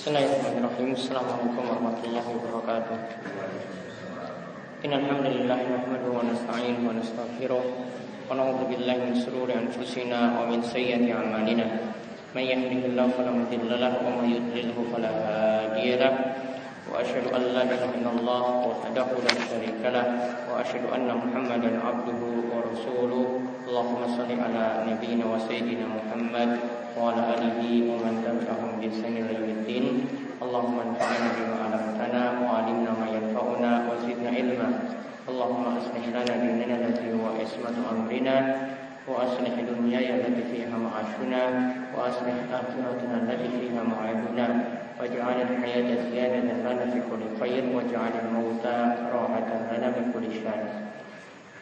Bismillahirrahmanirrahim. Assalamualaikum warahmatullahi wabarakatuh. Innal hamdalillah nahmaduhu wa nasta'inuhu wa nastaghfiruh wa na'udzu billahi min shururi anfusina wa min sayyiati a'malina. May yahdihillahu fala mudilla lahu wa may yudlilhu fala hadiya lahu. Wa asyhadu an la ilaha illallah wahdahu la syarika lahu wa asyhadu anna Muhammadan 'abduhu wa rasuluh. Allahumma shalli ala nabiyyina wa sayyidina Muhammad wa ala alihi wa man tabi'ahum bi ihsan ila yaumiddin. Allahumma anfa'na bima 'allamtana wa 'allimna ma yanfa'una wa zidna ilma. Allahumma aslih lana dinana allati huwa ismatu amrina wa aslih dunyana allati fiha ma'ashuna wa aslih akhiratana allati fiha ma'aduna waj'al al-hayata ziyadatan lana fi kulli khair waj'al al-mauta rahatan lana min kulli syarr.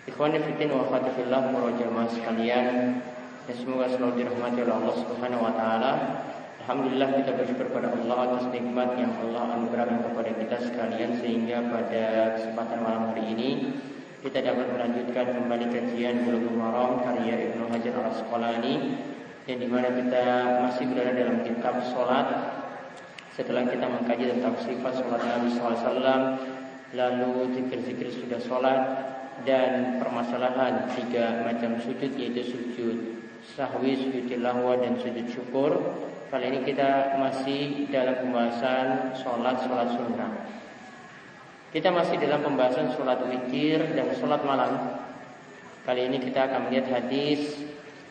Ikhwani fillah wa akhwati fillah, para jemaah sekalian, dan semoga selalu dirahmati oleh Allah Subhanahu wa taala. Alhamdulillah, kita bersyukur kepada Allah atas nikmat yang Allah anugerahkan kepada kita sekalian, sehingga pada kesempatan malam hari ini kita dapat melanjutkan kembali kajian Bulughul Maram karya Ibnu Hajar Al-Asqalani, yang dimana kita masih berada dalam kitab salat. Setelah kita mengkaji tentang sifat salat Nabi SAW, lalu zikir-zikir sudah salat, dan permasalahan 3 macam sujud, yaitu sujud sahwi, sujud tilawah, dan sujud syukur. Kali ini kita masih dalam pembahasan sholat sunnah. Kita masih dalam pembahasan sholat witir dan sholat malam. Kali ini kita akan melihat hadis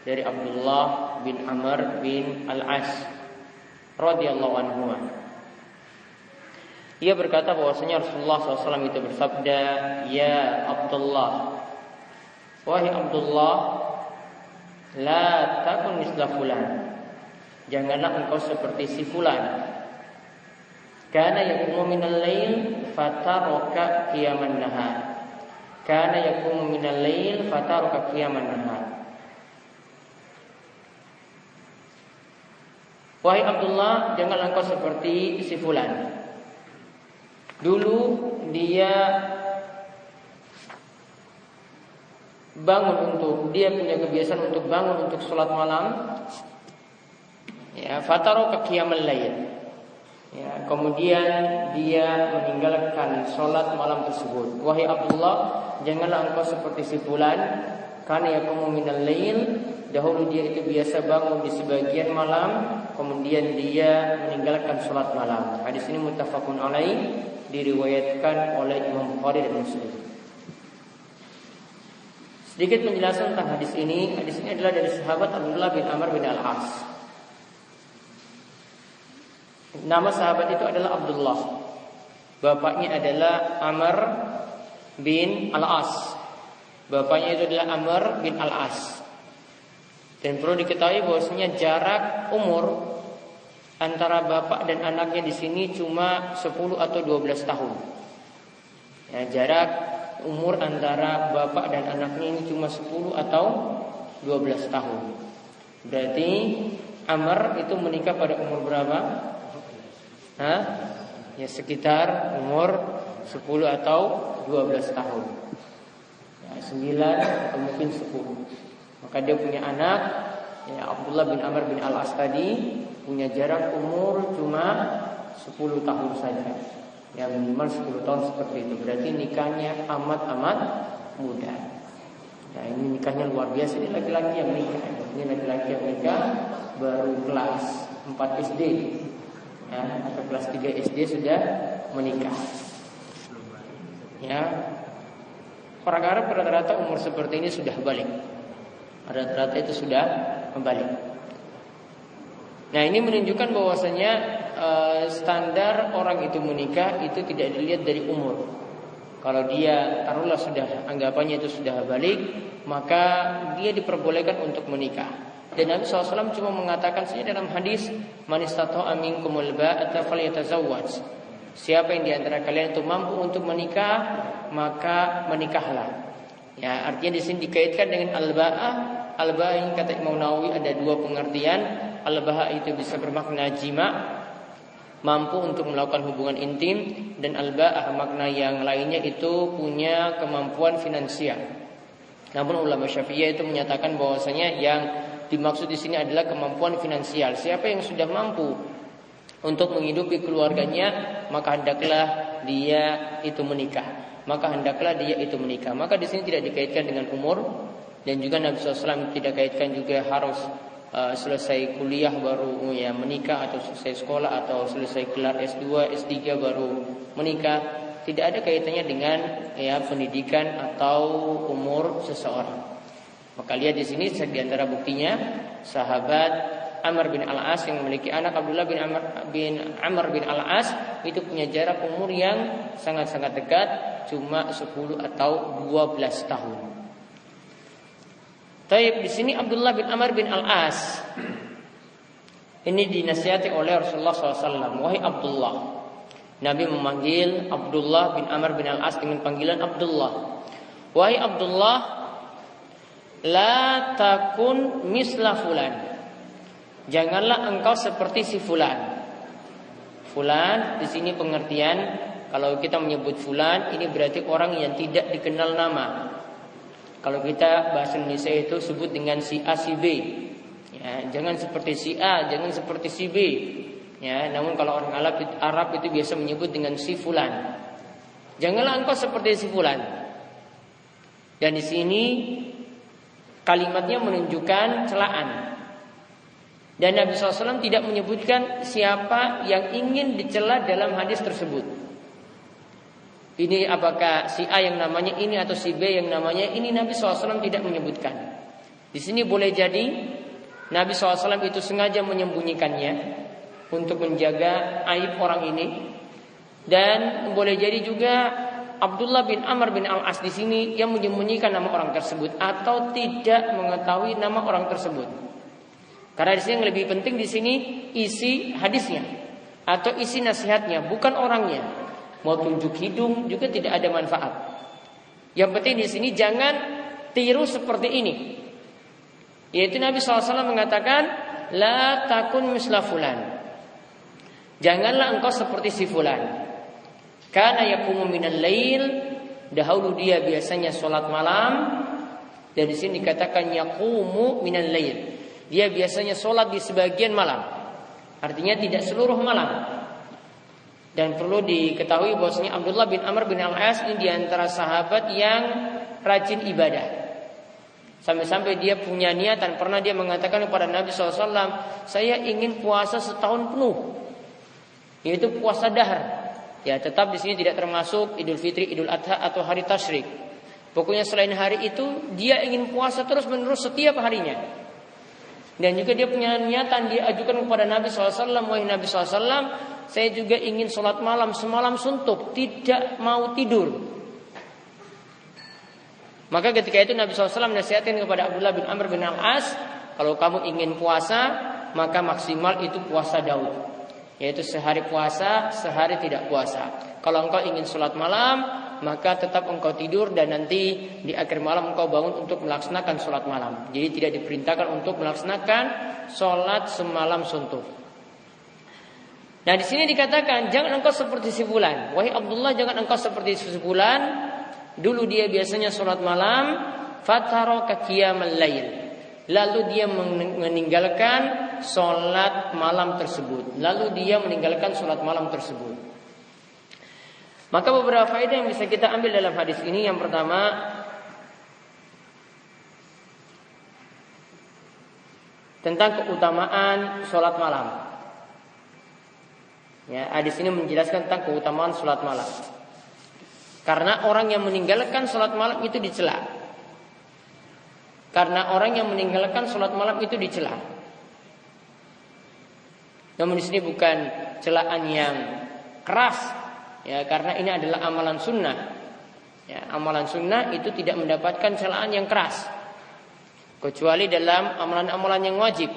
dari Abdullah bin Amr bin Al-As radhiyallahu anhu. Ia berkata bahwasanya Rasulullah SAW itu bersabda, "Ya Abdullah, wahai Abdullah, la takun misla fulan, janganlah engkau seperti si fulan. Kana yaqumu minal lail fataraka qiyaman nahar. Kana yaqumu minal lail fataraka qiyaman nahar." Wahai Abdullah, janganlah engkau seperti si fulan. Dulu dia dia punya kebiasaan untuk bangun untuk sholat malam. Ya, fataraka qiyamal lail. Ya, kemudian dia meninggalkan sholat malam tersebut. Wahai Abdullah, janganlah engkau seperti si fulan, karena yaqumu minal lail. Dahulu dia itu biasa bangun di sebagian malam, kemudian dia meninggalkan sholat malam. Hadis ini muttafaqun alaih, diriwayatkan oleh Imam Bukhari dan Muslim. Sedikit penjelasan tentang hadis ini. Hadis ini adalah dari sahabat Abdullah bin Amr bin Al-As. Nama sahabat itu adalah Abdullah. Bapaknya adalah Amr bin Al-As. Bapaknya itu adalah Amr bin Al-As. Dan perlu diketahui bahwasanya jarak umur antara bapak dan anaknya di sini cuma 10 atau 12 tahun. Ya, jarak umur antara bapak dan anaknya ini cuma 10 atau 12 tahun. Berarti Amr itu menikah pada umur berapa? Ya sekitar umur 10 atau 12 tahun. Ya, 9 atau mungkin 10. Maka dia punya anak, ya, Abdullah bin Amr bin Al-As tadi punya jarak umur cuma 10 tahun saja. Ya, minimal 10 tahun seperti itu. Berarti nikahnya amat-amat muda. Ya, ini nikahnya luar biasa. Ini laki-laki yang nikah. Ini laki-laki yang nikah baru kelas 4 SD. Ya, atau kelas 3 SD sudah menikah. Ya. Orang Arab rata-rata umur seperti ini sudah balik. Rata-rata itu sudah membalik. Nah, ini menunjukkan bahwasanya standar orang itu menikah itu tidak dilihat dari umur. Kalau dia taruhlah sudah anggapannya itu sudah balik, maka dia diperbolehkan untuk menikah. Dan Nabi SAW cuma mengatakan saja dalam hadis, "Man istata'a minkumul ba'ata falyatazawwaj." Siapa yang di antara kalian itu mampu untuk menikah, maka menikahlah. Ya, artinya di sini dikaitkan dengan al-ba'ah. Al-ba'ah ini kata Imam Nawawi ada 2 pengertian. Al-ba'ah itu bisa bermakna jima', mampu untuk melakukan hubungan intim, dan al-ba'ah makna yang lainnya itu punya kemampuan finansial. Namun ulama Syafi'iyah itu menyatakan bahwasanya yang dimaksud di sini adalah kemampuan finansial. Siapa yang sudah mampu untuk menghidupi keluarganya, maka hendaklah dia itu menikah. Maka di sini tidak dikaitkan dengan umur, dan juga Nabi SAW tidak kaitkan juga harus selesai kuliah baru ya menikah, atau selesai sekolah, atau selesai gelar S2, S3 baru menikah. Tidak ada kaitannya dengan ya pendidikan atau umur seseorang. Maka lihat di sini di antara buktinya sahabat Amr bin Al-As yang memiliki anak Abdullah bin Amr bin Al-As itu punya jarak umur yang sangat-sangat dekat, cuma 10 atau 12 tahun. Taib di sini Abdullah bin Amr bin Al-As ini dinasihati oleh Rasulullah SAW. Wahai Abdullah, Nabi memanggil Abdullah bin Amr bin Al-As dengan panggilan Abdullah. Wahai Abdullah, la takun misla fulan. Janganlah engkau seperti si fulan. Fulan di sini pengertian kalau kita menyebut fulan ini berarti orang yang tidak dikenal nama. Kalau kita bahasa Indonesia itu sebut dengan si A si B. Ya, jangan seperti si A, jangan seperti si B. Ya, namun kalau orang Arab itu biasa menyebut dengan si fulan. Janganlah engkau seperti si fulan. Dan di sini kalimatnya menunjukkan celaan. Dan Nabi SAW tidak menyebutkan siapa yang ingin dicela dalam hadis tersebut. Ini apakah si A yang namanya ini atau si B yang namanya ini, Nabi SAW tidak menyebutkan. Di sini boleh jadi Nabi SAW itu sengaja menyembunyikannya untuk menjaga aib orang ini. Dan boleh jadi juga Abdullah bin Amr bin Al-As di sini yang menyembunyikan nama orang tersebut atau tidak mengetahui nama orang tersebut. Karena di sini yang lebih penting di sini isi hadisnya atau isi nasihatnya, bukan orangnya. Mau tunjuk hidung juga tidak ada manfaat. Yang penting di sini jangan tiru seperti ini. Yaitu Nabi SAW mengatakan, la takun misla fulan. Janganlah engkau seperti si fulan. Kana yaqumu minal lail, dahulu dia biasanya sholat malam. Dan di sini dikatakan yaqumu minal lail. Dia biasanya sholat di sebagian malam. Artinya tidak seluruh malam. Dan perlu diketahui bahwasanya Abdullah bin Amr bin Al-As ini diantara sahabat yang rajin ibadah. Sampai-sampai dia punya niatan, pernah dia mengatakan kepada Nabi SAW, saya ingin puasa setahun penuh, yaitu puasa dahar. Ya, tetap di sini tidak termasuk Idul Fitri, Idul Adha atau hari Tasyrik. Pokoknya selain hari itu dia ingin puasa terus menerus setiap harinya. Dan juga dia punya niatan, dia ajukan kepada Nabi SAW, wahai Nabi SAW, saya juga ingin sholat malam semalam suntuk, tidak mau tidur. Maka ketika itu Nabi SAW menasihatkan kepada Abdullah bin Amr bin Al-As, kalau kamu ingin puasa, maka maksimal itu puasa Daud, yaitu sehari puasa, sehari tidak puasa. Kalau engkau ingin sholat malam, maka tetap engkau tidur dan nanti di akhir malam engkau bangun untuk melaksanakan sholat malam. Jadi tidak diperintahkan untuk melaksanakan sholat semalam suntuk. Nah di sini dikatakan jangan engkau seperti si fulan. Wahai Abdullah, jangan engkau seperti si fulan. Dulu dia biasanya sholat malam, fataraka qiyamal lail. Lalu dia meninggalkan sholat malam tersebut. Maka beberapa faedah yang bisa kita ambil dalam hadis ini. Yang pertama, tentang keutamaan sholat malam. Ya, hadis ini menjelaskan tentang keutamaan sholat malam. Karena orang yang meninggalkan sholat malam itu dicela. Namun di sini bukan celaan yang keras. Ya, karena ini adalah amalan sunnah. Ya, amalan sunnah itu tidak mendapatkan celaan yang keras, kecuali dalam amalan-amalan yang wajib.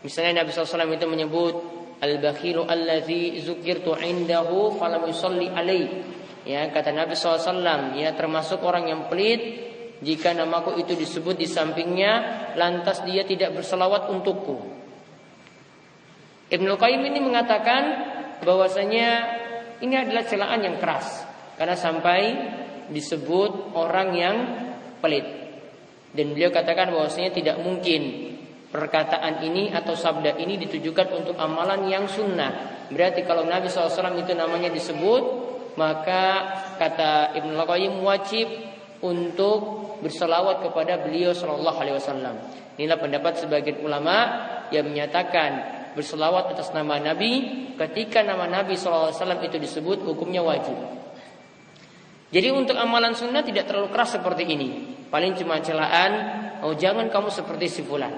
Misalnya Nabi SAW itu menyebut al-bakhilu allazi zukirtu indahu falam yusalli alaih. Ya, kata Nabi SAW, ya termasuk orang yang pelit jika namaku itu disebut di sampingnya, lantas dia tidak berselawat untukku. Ibnu Qayyim ini mengatakan bahwasanya ini adalah celaan yang keras, karena sampai disebut orang yang pelit. Dan beliau katakan bahwasanya tidak mungkin perkataan ini atau sabda ini ditujukan untuk amalan yang sunnah. Berarti kalau Nabi SAW itu namanya disebut, maka kata Ibnu Al-Qayyim wajib untuk berselawat kepada beliau Shallallahu Alaihi Wasallam. Inilah pendapat sebagian ulama yang menyatakan berselawat atas nama Nabi ketika nama Nabi SAW itu disebut hukumnya wajib. Jadi untuk amalan sunnah tidak terlalu keras seperti ini. Paling cuma celaan, oh jangan kamu seperti si fulan.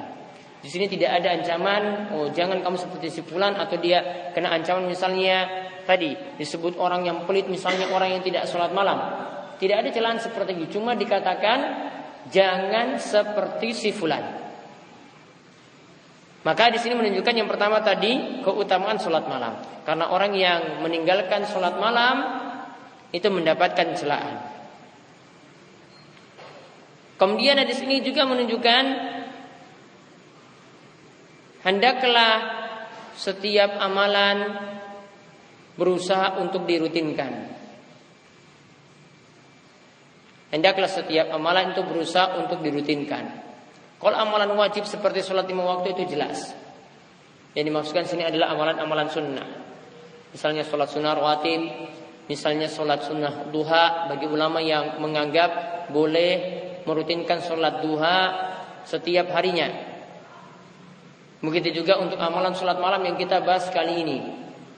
Di sini tidak ada ancaman, oh jangan kamu seperti si fulan, atau dia kena ancaman misalnya tadi disebut orang yang pelit, misalnya orang yang tidak sholat malam. Tidak ada celaan seperti itu, cuma dikatakan jangan seperti si fulan. Maka di sini menunjukkan yang pertama tadi keutamaan sholat malam. Karena orang yang meninggalkan sholat malam itu mendapatkan celaan. Kemudian di sini juga menunjukkan hendaklah setiap amalan berusaha untuk dirutinkan. Hendaklah setiap amalan itu berusaha untuk dirutinkan. Kalau amalan wajib seperti sholat 5 waktu itu jelas. Yang dimaksudkan sini adalah amalan-amalan sunnah. Misalnya sholat sunnah rawatib, misalnya sholat sunnah duha. Bagi ulama yang menganggap boleh merutinkan sholat duha setiap harinya. Begitu juga untuk amalan sholat malam yang kita bahas kali ini.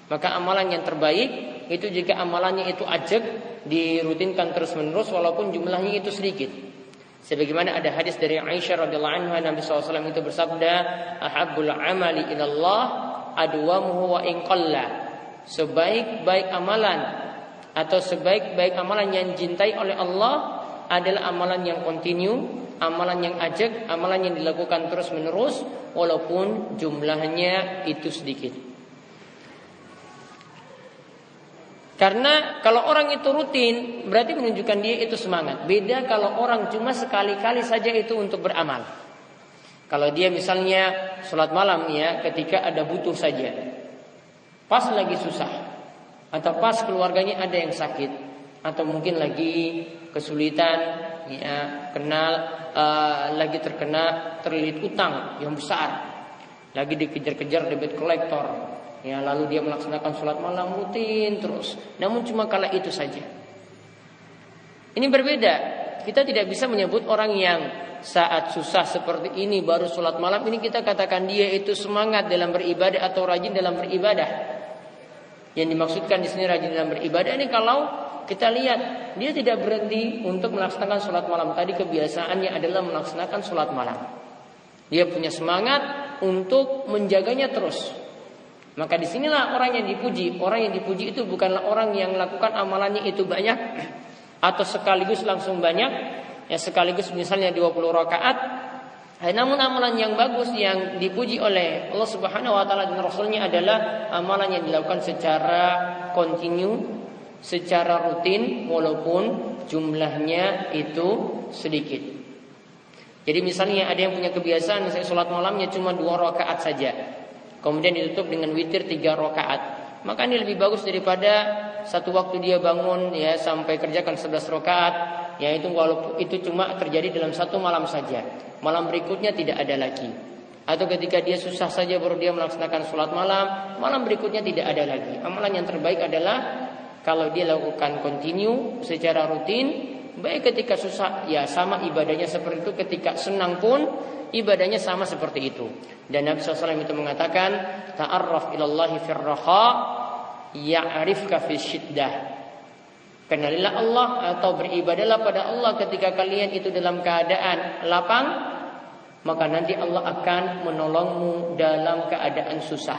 Maka amalan yang terbaik itu jika amalannya itu ajak dirutinkan terus-menerus walaupun jumlahnya itu sedikit. Sebagaimana ada hadis dari Aisyah radhiyallahu anha, Nabi SAW itu bersabda, "Ahabbul amali ilallah adwamuhu wa in qalla." Sebaik-baik amalan atau sebaik-baik amalan yang dicintai oleh Allah adalah amalan yang kontinu, amalan yang ajak, amalan yang dilakukan terus-menerus walaupun jumlahnya itu sedikit. Karena kalau orang itu rutin berarti menunjukkan dia itu semangat. Beda kalau orang cuma sekali-kali saja itu untuk beramal. Kalau dia misalnya sholat malam ya ketika ada butuh saja, pas lagi susah, atau pas keluarganya ada yang sakit, atau mungkin lagi kesulitan ya, lagi terlilit utang yang besar, lagi dikejar-kejar debit kolektor. Ya, lalu dia melaksanakan sholat malam rutin terus. Namun cuma kala itu saja. Ini berbeda. Kita tidak bisa menyebut orang yang saat susah seperti ini baru sholat malam ini kita katakan dia itu semangat dalam beribadah atau rajin dalam beribadah. Yang dimaksudkan di sini rajin dalam beribadah ini kalau kita lihat dia tidak berhenti untuk melaksanakan sholat malam. Tadi kebiasaannya adalah melaksanakan sholat malam. Dia punya semangat untuk menjaganya terus. Maka disinilah orang yang dipuji. Orang yang dipuji itu bukanlah orang yang melakukan amalannya itu banyak atau sekaligus langsung banyak. Ya sekaligus misalnya 20 rakaat. Namun amalan yang bagus yang dipuji oleh Allah Subhanahu wa taala dan Rasulnya adalah amalan yang dilakukan secara kontinu, secara rutin walaupun jumlahnya itu sedikit. Jadi misalnya ada yang punya kebiasaan saya sholat malamnya cuma 2 rakaat saja. Kemudian ditutup dengan witir 3 rakaat. Maka ini lebih bagus daripada satu waktu dia bangun ya sampai kerjakan 11 rakaat. Ya itu walaupun itu cuma terjadi dalam satu malam saja. Malam berikutnya tidak ada lagi. Atau ketika dia susah saja baru dia melaksanakan sholat malam, malam berikutnya tidak ada lagi. Amalan yang terbaik adalah kalau dia lakukan kontinu secara rutin. Baik ketika susah ya sama ibadahnya seperti itu, ketika senang pun ibadahnya sama seperti itu. Dan Nabi SAW itu mengatakan, ta'arraf ilallahi firraha ya'rifka fi syiddah. Kenalilah Allah atau beribadahlah pada Allah ketika kalian itu dalam keadaan lapang, maka nanti Allah akan menolongmu dalam keadaan susah.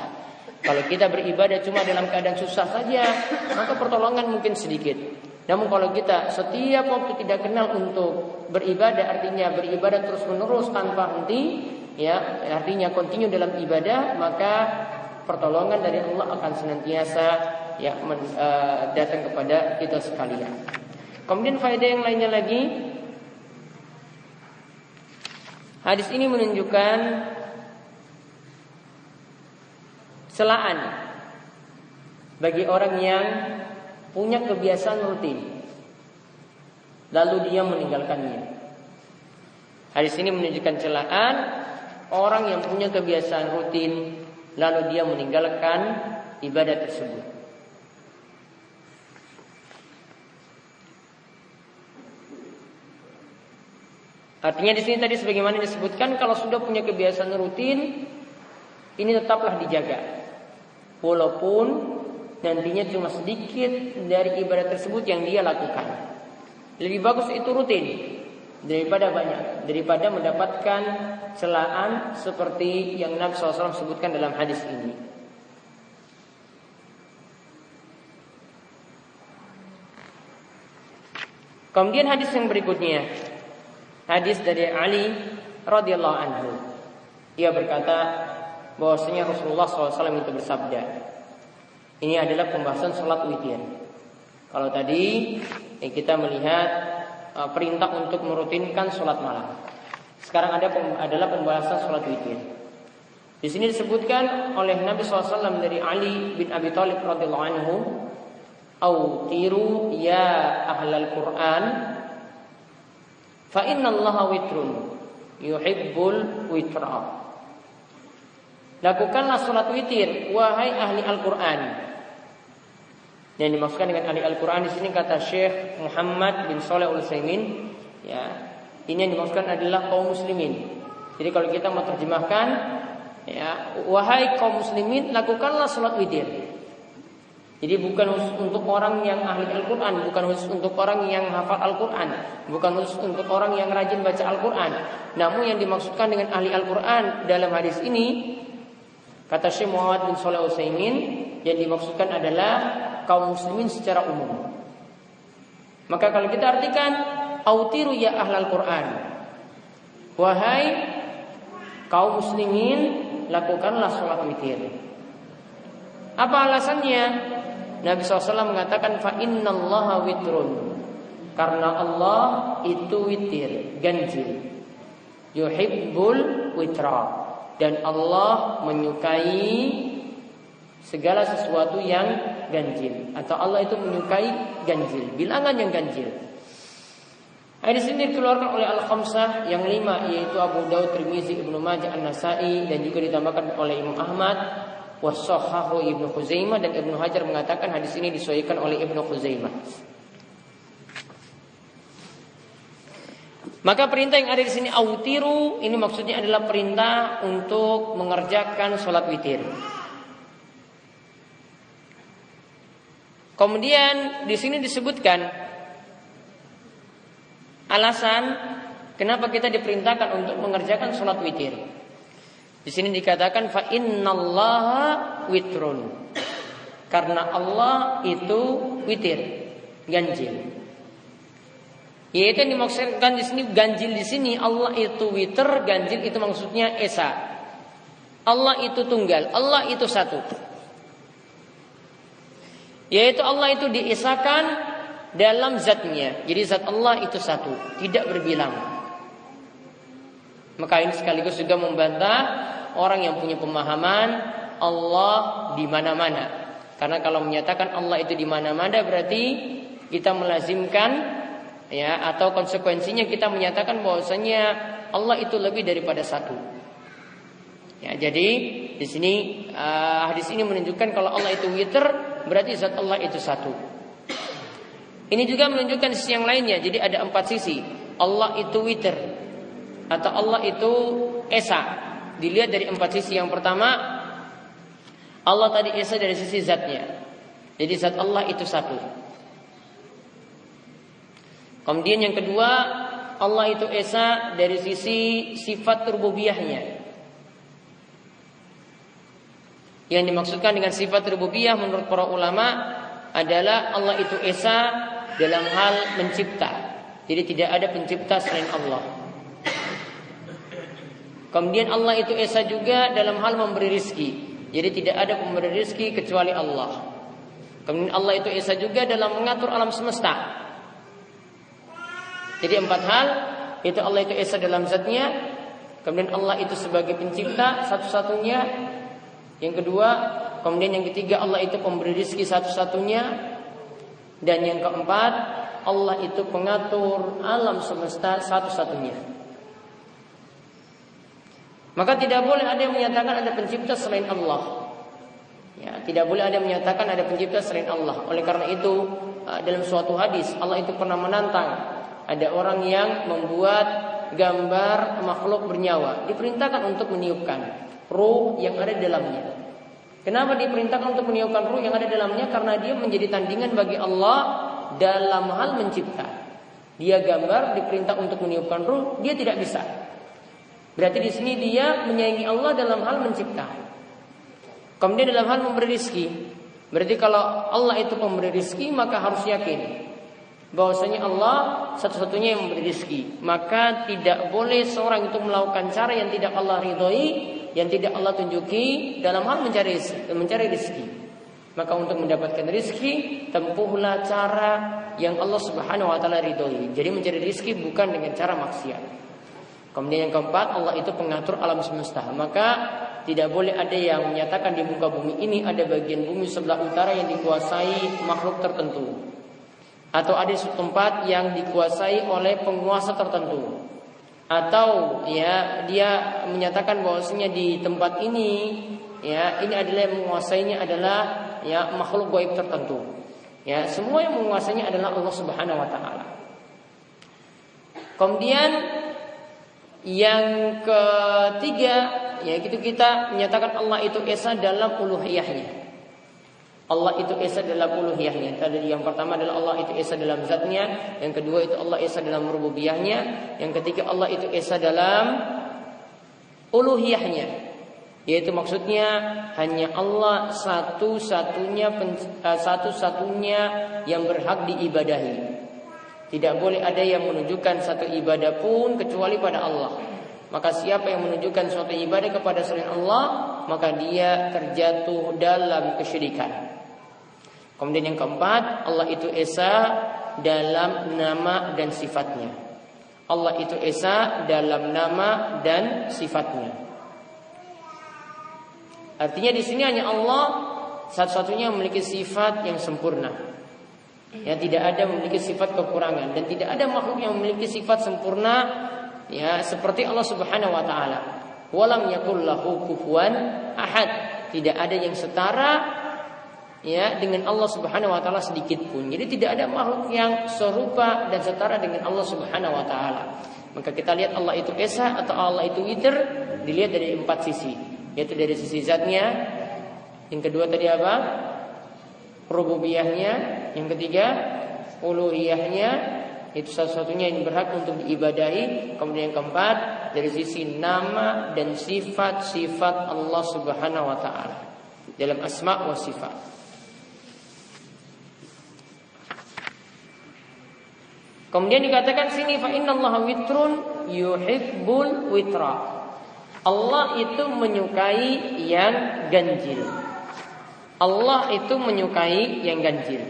Kalau kita beribadah cuma dalam keadaan susah saja, maka pertolongan mungkin sedikit. Namun kalau kita setiap waktu tidak kenal untuk beribadah, artinya beribadah terus menerus tanpa henti, ya artinya kontinu dalam ibadah, maka pertolongan dari Allah akan senantiasa ya datang kepada kita sekalian. Kemudian faedah yang lainnya lagi, hadis ini menunjukkan celaan bagi orang yang punya kebiasaan rutin lalu dia meninggalkannya. Hadis ini menunjukkan celaan orang yang punya kebiasaan rutin lalu dia meninggalkan ibadah tersebut. Artinya di sini tadi sebagaimana disebutkan, kalau sudah punya kebiasaan rutin, ini tetaplah dijaga. Walaupun nantinya cuma sedikit dari ibadah tersebut yang dia lakukan. Lebih bagus itu rutin daripada banyak, daripada mendapatkan celaan seperti yang Nabi SAW sebutkan dalam hadis ini. Kemudian hadis yang berikutnya, hadis dari Ali radhiyallahu anhu. Ia berkata bahwasanya Rasulullah SAW itu bersabda. Ini adalah pembahasan salat witir. Kalau tadi kita melihat perintah untuk merutinkan salat malam. Sekarang adalah pembahasan salat witir. Di sini disebutkan oleh Nabi SAW dari Ali bin Abi Thalib radhiyallahu anhu, "Autiru ya ahlal Qur'an, fa innallaha witrun yuhibbul witra." Lakukanlah salat witir wahai ahli Al-Qur'an. Yang dimaksudkan dengan ahli Al-Qur'an di sini kata Syekh Muhammad bin Shalih Al-Utsaimin, ya, ini yang dimaksudkan adalah kaum muslimin. Jadi kalau kita mau terjemahkan, ya, wahai kaum muslimin, lakukanlah salat witir. Jadi bukan khusus untuk orang yang ahli Al-Quran, bukan khusus untuk orang yang hafal Al-Quran, bukan khusus untuk orang yang rajin baca Al-Quran. Namun yang dimaksudkan dengan ahli Al-Quran dalam hadis ini, kata Syekh Muhammad bin Shalih Al-Utsaimin, yang dimaksudkan adalah kaum muslimin secara umum. Maka kalau kita artikan, autiru ya ahlal Quran, wahai kaum muslimin, lakukanlah salat witir. Apa alasannya? Nabi SAW mengatakan fa innallaha witrun, karena Allah itu witir, ganjil. Yuhibbul witra, dan Allah menyukai segala sesuatu yang ganjil, atau Allah itu menyukai ganjil, bilangan yang ganjil. Hadis ini dikeluarkan oleh Al-Khamsah yang 5, yaitu Abu Daud, Tirmizi, Ibnu Majah, An-Nasa'i, dan juga ditambahkan oleh Imam Ahmad. Wassahahu Ibnu Khuzaimah, dan Ibnu Hajar mengatakan hadis ini disahihkan oleh Ibnu Khuzaimah. Maka perintah yang ada di sini autiru, ini maksudnya adalah perintah untuk mengerjakan salat witir. Kemudian di sini disebutkan alasan kenapa kita diperintahkan untuk mengerjakan salat witir. Di sini dikatakan fa innallaha witrun, karena Allah itu witir, ganjil. Yaitu yang dimaksudkan di sini ganjil di sini, Allah itu witir, ganjil itu maksudnya esa. Allah itu tunggal, Allah itu satu. Yaitu Allah itu diesakan dalam zatnya. Jadi zat Allah itu satu, tidak berbilang. Maka ini sekaligus juga membantah orang yang punya pemahaman Allah di mana-mana. Karena kalau menyatakan Allah itu di mana-mana berarti kita melazimkan, ya, atau konsekuensinya kita menyatakan bahwasanya Allah itu lebih daripada satu. Ya, jadi di sini hadis ini menunjukkan kalau Allah itu witir berarti zat Allah itu satu. Ini juga menunjukkan sisi yang lainnya. Jadi ada 4 sisi. Allah itu witir atau Allah itu esa. Dilihat dari 4 sisi. Yang pertama, Allah tadi esa dari sisi zatnya. Jadi zat Allah itu satu. Kemudian yang kedua, Allah itu esa dari sisi sifat rububiyahnya. Yang dimaksudkan dengan sifat rububiyah menurut para ulama adalah Allah itu esa dalam hal mencipta. Jadi tidak ada pencipta selain Allah. Kemudian Allah itu esa juga dalam hal memberi rizki. Jadi tidak ada pemberi rizki kecuali Allah. Kemudian Allah itu esa juga dalam mengatur alam semesta. Jadi 4 hal. Itu Allah itu esa dalam zatnya. Kemudian Allah itu sebagai pencipta satu-satunya. Yang kedua, kemudian yang ketiga, Allah itu pemberi rizki satu-satunya. Dan yang keempat, Allah itu pengatur alam semesta satu-satunya. Maka tidak boleh ada yang menyatakan ada pencipta selain Allah. Ya, tidak boleh ada yang menyatakan ada pencipta selain Allah. Oleh karena itu, dalam suatu hadis Allah itu pernah menantang ada orang yang membuat gambar makhluk bernyawa, diperintahkan untuk meniupkan ruh yang ada di dalamnya. Kenapa diperintahkan untuk meniupkan ruh yang ada di dalamnya? Karena dia menjadi tandingan bagi Allah dalam hal mencipta. Dia gambar, diperintah untuk meniupkan ruh, dia tidak bisa. Berarti di sini dia menyaingi Allah dalam hal mencipta. Kemudian dalam hal memberi rizki, berarti kalau Allah itu pemberi rizki, maka harus yakin bahwasanya Allah satu-satunya yang memberi rizki. Maka tidak boleh seorang itu melakukan cara yang tidak Allah ridhoi, yang tidak Allah tunjuki dalam hal mencari rizki. Maka untuk mendapatkan rizki, tempuhlah cara yang Allah Subhanahu wa taala ridhoi. Jadi mencari rizki bukan dengan cara maksiat. Kemudian yang keempat, Allah itu pengatur alam semesta. Maka tidak boleh ada yang menyatakan di muka bumi ini ada bagian bumi sebelah utara yang dikuasai makhluk tertentu, atau ada suatu tempat yang dikuasai oleh penguasa tertentu, atau ya dia menyatakan bahwasanya di tempat ini ya ini adalah yang menguasainya adalah ya makhluk gaib tertentu. Ya, semua yang menguasainya adalah Allah Subhanahu wa taala. Kemudian yang ketiga, yaitu kita menyatakan Allah itu esa dalam uluhiyahnya. Allah itu esa dalam uluhiyahnya. Tadi yang pertama adalah Allah itu esa dalam zatnya, yang kedua itu Allah esa dalam rububiyahnya, yang ketiga Allah itu esa dalam uluhiyahnya. Yaitu maksudnya hanya Allah satu-satunya yang berhak diibadahi. Tidak boleh ada yang menunjukkan satu ibadah pun kecuali pada Allah. Maka siapa yang menunjukkan suatu ibadah kepada selain Allah, maka dia terjatuh dalam kesyirikan. Kemudian yang keempat, Allah itu esa dalam nama dan sifatnya. Allah itu esa dalam nama dan sifatnya. Artinya di sini hanya Allah satu-satunya yang memiliki sifat yang sempurna. Ya, tidak ada memiliki sifat kekurangan dan tidak ada makhluk yang memiliki sifat sempurna ya seperti Allah Subhanahu wa taala. Walam yakul lahu kufuwan ahad. Tidak ada yang setara ya dengan Allah Subhanahu wa taala sedikit pun. Jadi tidak ada makhluk yang serupa dan setara dengan Allah Subhanahu wa taala. Maka kita lihat Allah itu esa atau Allah itu witir dilihat dari 4 sisi. Yaitu dari sisi zatnya. Yang kedua tadi apa? Rububiyahnya, yang ketiga uluhiyahnya, itu satu-satunya yang berhak untuk diibadahi. Kemudian yang keempat dari sisi nama dan sifat-sifat Allah Subhanahu wa taala dalam asma wa sifat. Kemudian dikatakan sini fa innallaha witrun yuhibbul witra. Allah itu menyukai yang ganjil. Allah itu menyukai yang ganjil.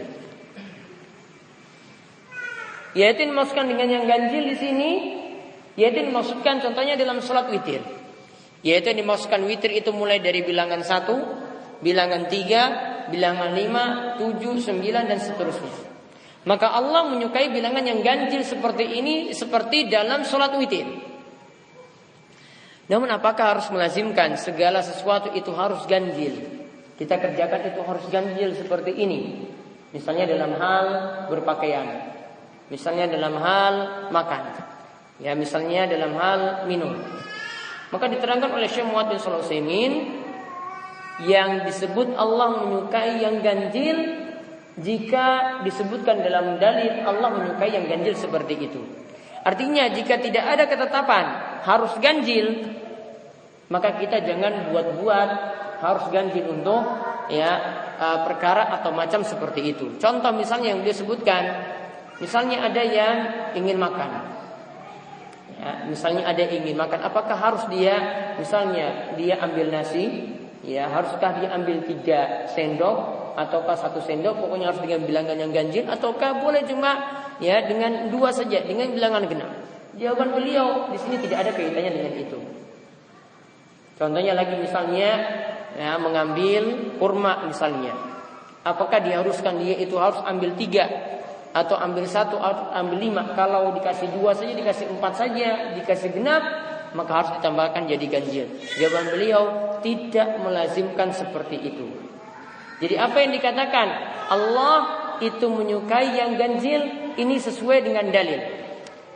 Yaitu dimaksudkan dengan yang ganjil di sini, yaitu dimaksudkan contohnya dalam salat witir. Yaitu dimaksudkan witir itu mulai dari bilangan 1, bilangan 3, bilangan 5, 7, 9 dan seterusnya. Maka Allah menyukai bilangan yang ganjil seperti ini seperti dalam salat witir. Namun apakah harus melazimkan segala sesuatu itu harus ganjil? Kita kerjakan itu harus ganjil seperti ini. Misalnya dalam hal berpakaian, misalnya dalam hal makan, ya misalnya dalam hal minum. Maka diterangkan oleh Syekh Muhammad bin Shalih Al-Utsaimin yang disebut Allah menyukai yang ganjil jika disebutkan dalam dalil Allah menyukai yang ganjil seperti itu. Artinya jika tidak ada ketetapan harus ganjil, maka kita jangan buat-buat harus ganjil untuk ya perkara atau macam seperti itu. Contoh misalnya yang dia sebutkan, misalnya ada yang ingin makan. Ya, misalnya ada yang ingin makan, apakah harus dia misalnya dia ambil nasi, ya haruskah dia ambil 3 sendok ataukah 1 sendok, pokoknya harus dengan bilangan yang ganjil ataukah boleh cuma ya dengan 2 saja dengan bilangan genap. Jawaban beliau di sini tidak ada kaitannya dengan itu. Contohnya lagi misalnya ya, mengambil kurma misalnya, apakah diharuskan dia itu harus ambil 3 atau ambil 1 atau ambil 5? Kalau dikasih 2 saja, dikasih 4 saja, dikasih genap, maka harus ditambahkan jadi ganjil. Jawaban beliau, tidak melazimkan seperti itu. Jadi apa yang dikatakan Allah itu menyukai yang ganjil, ini sesuai dengan dalil.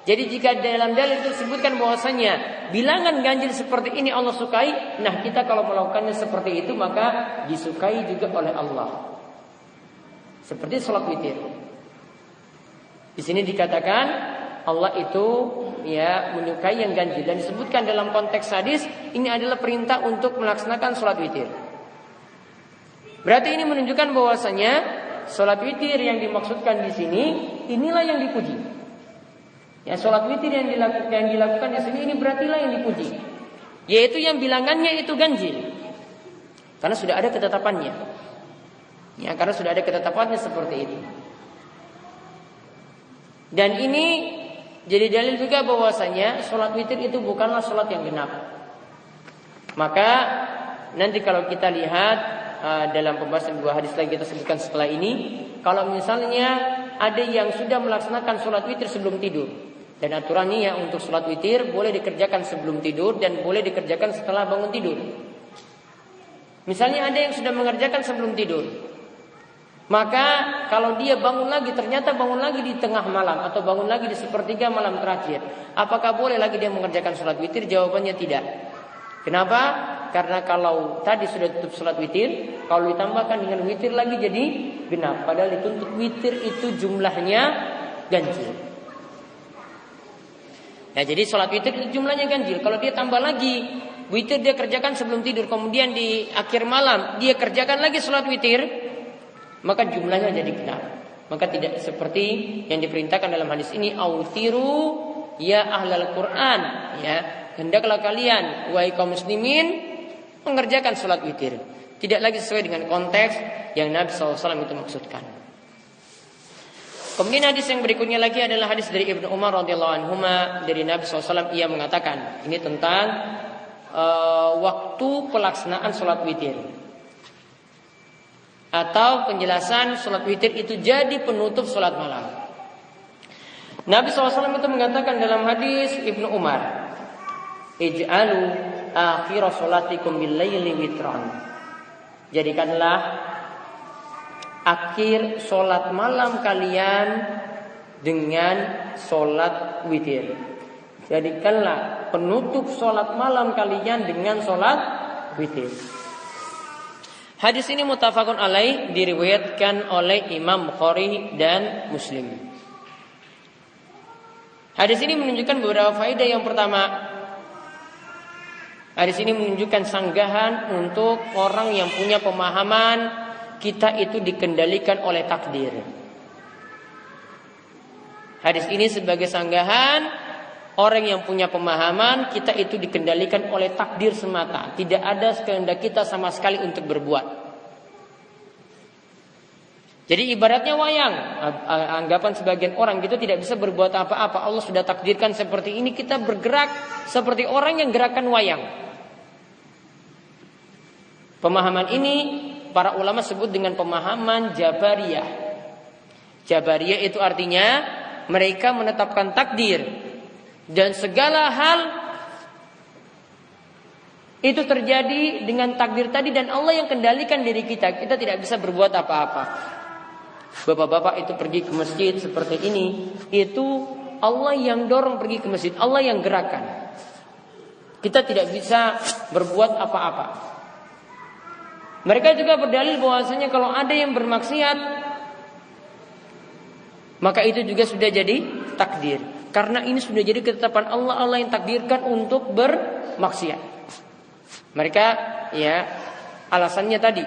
Jadi jika dalam dalil itu disebutkan bahwasanya bilangan ganjil seperti ini Allah sukai, nah kita kalau melakukannya seperti itu maka disukai juga oleh Allah. Seperti sholat witir. Di sini dikatakan Allah itu menyukai yang ganjil, dan disebutkan dalam konteks hadis ini adalah perintah untuk melaksanakan sholat witir. Berarti ini menunjukkan bahwasanya sholat witir yang dimaksudkan di sini inilah yang dipuji. Ya, sholat witir yang dilakukan di sini ini berartilah yang dipuji, yaitu yang bilangannya itu ganjil, karena sudah ada ketetapannya. Ya, karena sudah ada ketetapannya seperti itu. Dan ini jadi dalil juga bahwasanya sholat witir itu bukanlah sholat yang genap. Maka nanti kalau kita lihat dalam pembahasan dua hadis lagi kita sebutkan setelah ini, kalau misalnya ada yang sudah melaksanakan sholat witir sebelum tidur, dan aturannya untuk sholat witir boleh dikerjakan sebelum tidur dan boleh dikerjakan setelah bangun tidur. Misalnya ada yang sudah mengerjakan sebelum tidur, maka kalau dia bangun lagi, ternyata bangun lagi di tengah malam atau bangun lagi di sepertiga malam terakhir, apakah boleh lagi dia mengerjakan sholat witir? Jawabannya tidak. Kenapa? Karena kalau tadi sudah tutup sholat witir, kalau ditambahkan dengan witir lagi jadi genap. Padahal itu untuk witir itu jumlahnya ganjil. Nah, jadi sholat witir itu jumlahnya ganjil. Kalau dia tambah lagi, witir dia kerjakan sebelum tidur, kemudian di akhir malam dia kerjakan lagi sholat witir, maka jumlahnya jadi genap. Maka tidak seperti yang diperintahkan dalam hadis ini, autiru ya ahlal Quran, ya, hendaklah kalian wahai kaum muslimin mengerjakan sholat witir. Tidak lagi sesuai dengan konteks yang Nabi SAW itu maksudkan. Kemudian hadis yang berikutnya lagi adalah hadis dari Ibnu Umar radhiyallahu anhu dari Nabi SAW. Ia mengatakan, ini tentang waktu pelaksanaan sholat witir, atau penjelasan sholat witir itu jadi penutup sholat malam. Nabi SAW itu mengatakan dalam hadis Ibnu Umar, ij'alu akhir sholatikum bil laili witran. Jadikanlah akhir sholat malam kalian dengan sholat witir. Jadikanlah penutup sholat malam kalian dengan sholat witir. Hadis ini muttafaqun alaih, diriwayatkan oleh Imam Bukhari dan Muslim. Hadis ini menunjukkan beberapa faedah. Yang pertama, hadis ini menunjukkan sanggahan untuk orang yang punya pemahaman kita itu dikendalikan oleh takdir. Hadis ini sebagai sanggahan orang yang punya pemahaman kita itu dikendalikan oleh takdir semata, tidak ada kehendak kita sama sekali untuk berbuat. Jadi ibaratnya wayang, anggapan sebagian orang gitu tidak bisa berbuat apa-apa. Allah sudah takdirkan seperti ini, kita bergerak seperti orang yang gerakan wayang. Pemahaman ini para ulama sebut dengan pemahaman Jabariyah. Jabariyah itu artinya mereka menetapkan takdir, dan segala hal itu terjadi dengan takdir tadi, dan Allah yang kendalikan diri kita. Kita tidak bisa berbuat apa-apa. Bapak-bapak itu pergi ke masjid seperti ini, itu Allah yang dorong pergi ke masjid, Allah yang gerakan. Kita tidak bisa berbuat apa-apa. Mereka juga berdalil bahwasanya kalau ada yang bermaksiat, maka itu juga sudah jadi takdir. Karena ini sudah jadi ketetapan Allah, Allah yang takdirkan untuk bermaksiat. Mereka alasannya tadi.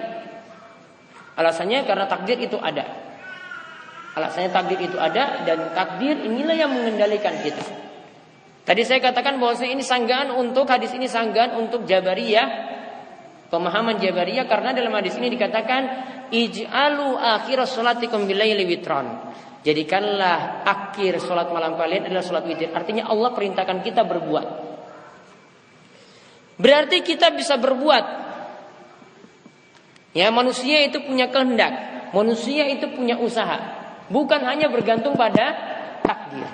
Alasannya karena takdir itu ada. Alasannya takdir itu ada, dan takdir inilah yang mengendalikan kita. Tadi saya katakan bahwasanya ini sanggahan untuk hadis ini, sanggahan untuk Jabariyah. Pemahaman Jabariyah, karena dalam hadis ini dikatakan ij'alu akhir sholatikum bilaili witran. Jadikanlah akhir sholat malam kalian adalah sholat witir. Artinya Allah perintahkan kita berbuat. Berarti kita bisa berbuat. Ya, manusia itu punya kehendak, manusia itu punya usaha, bukan hanya bergantung pada takdir.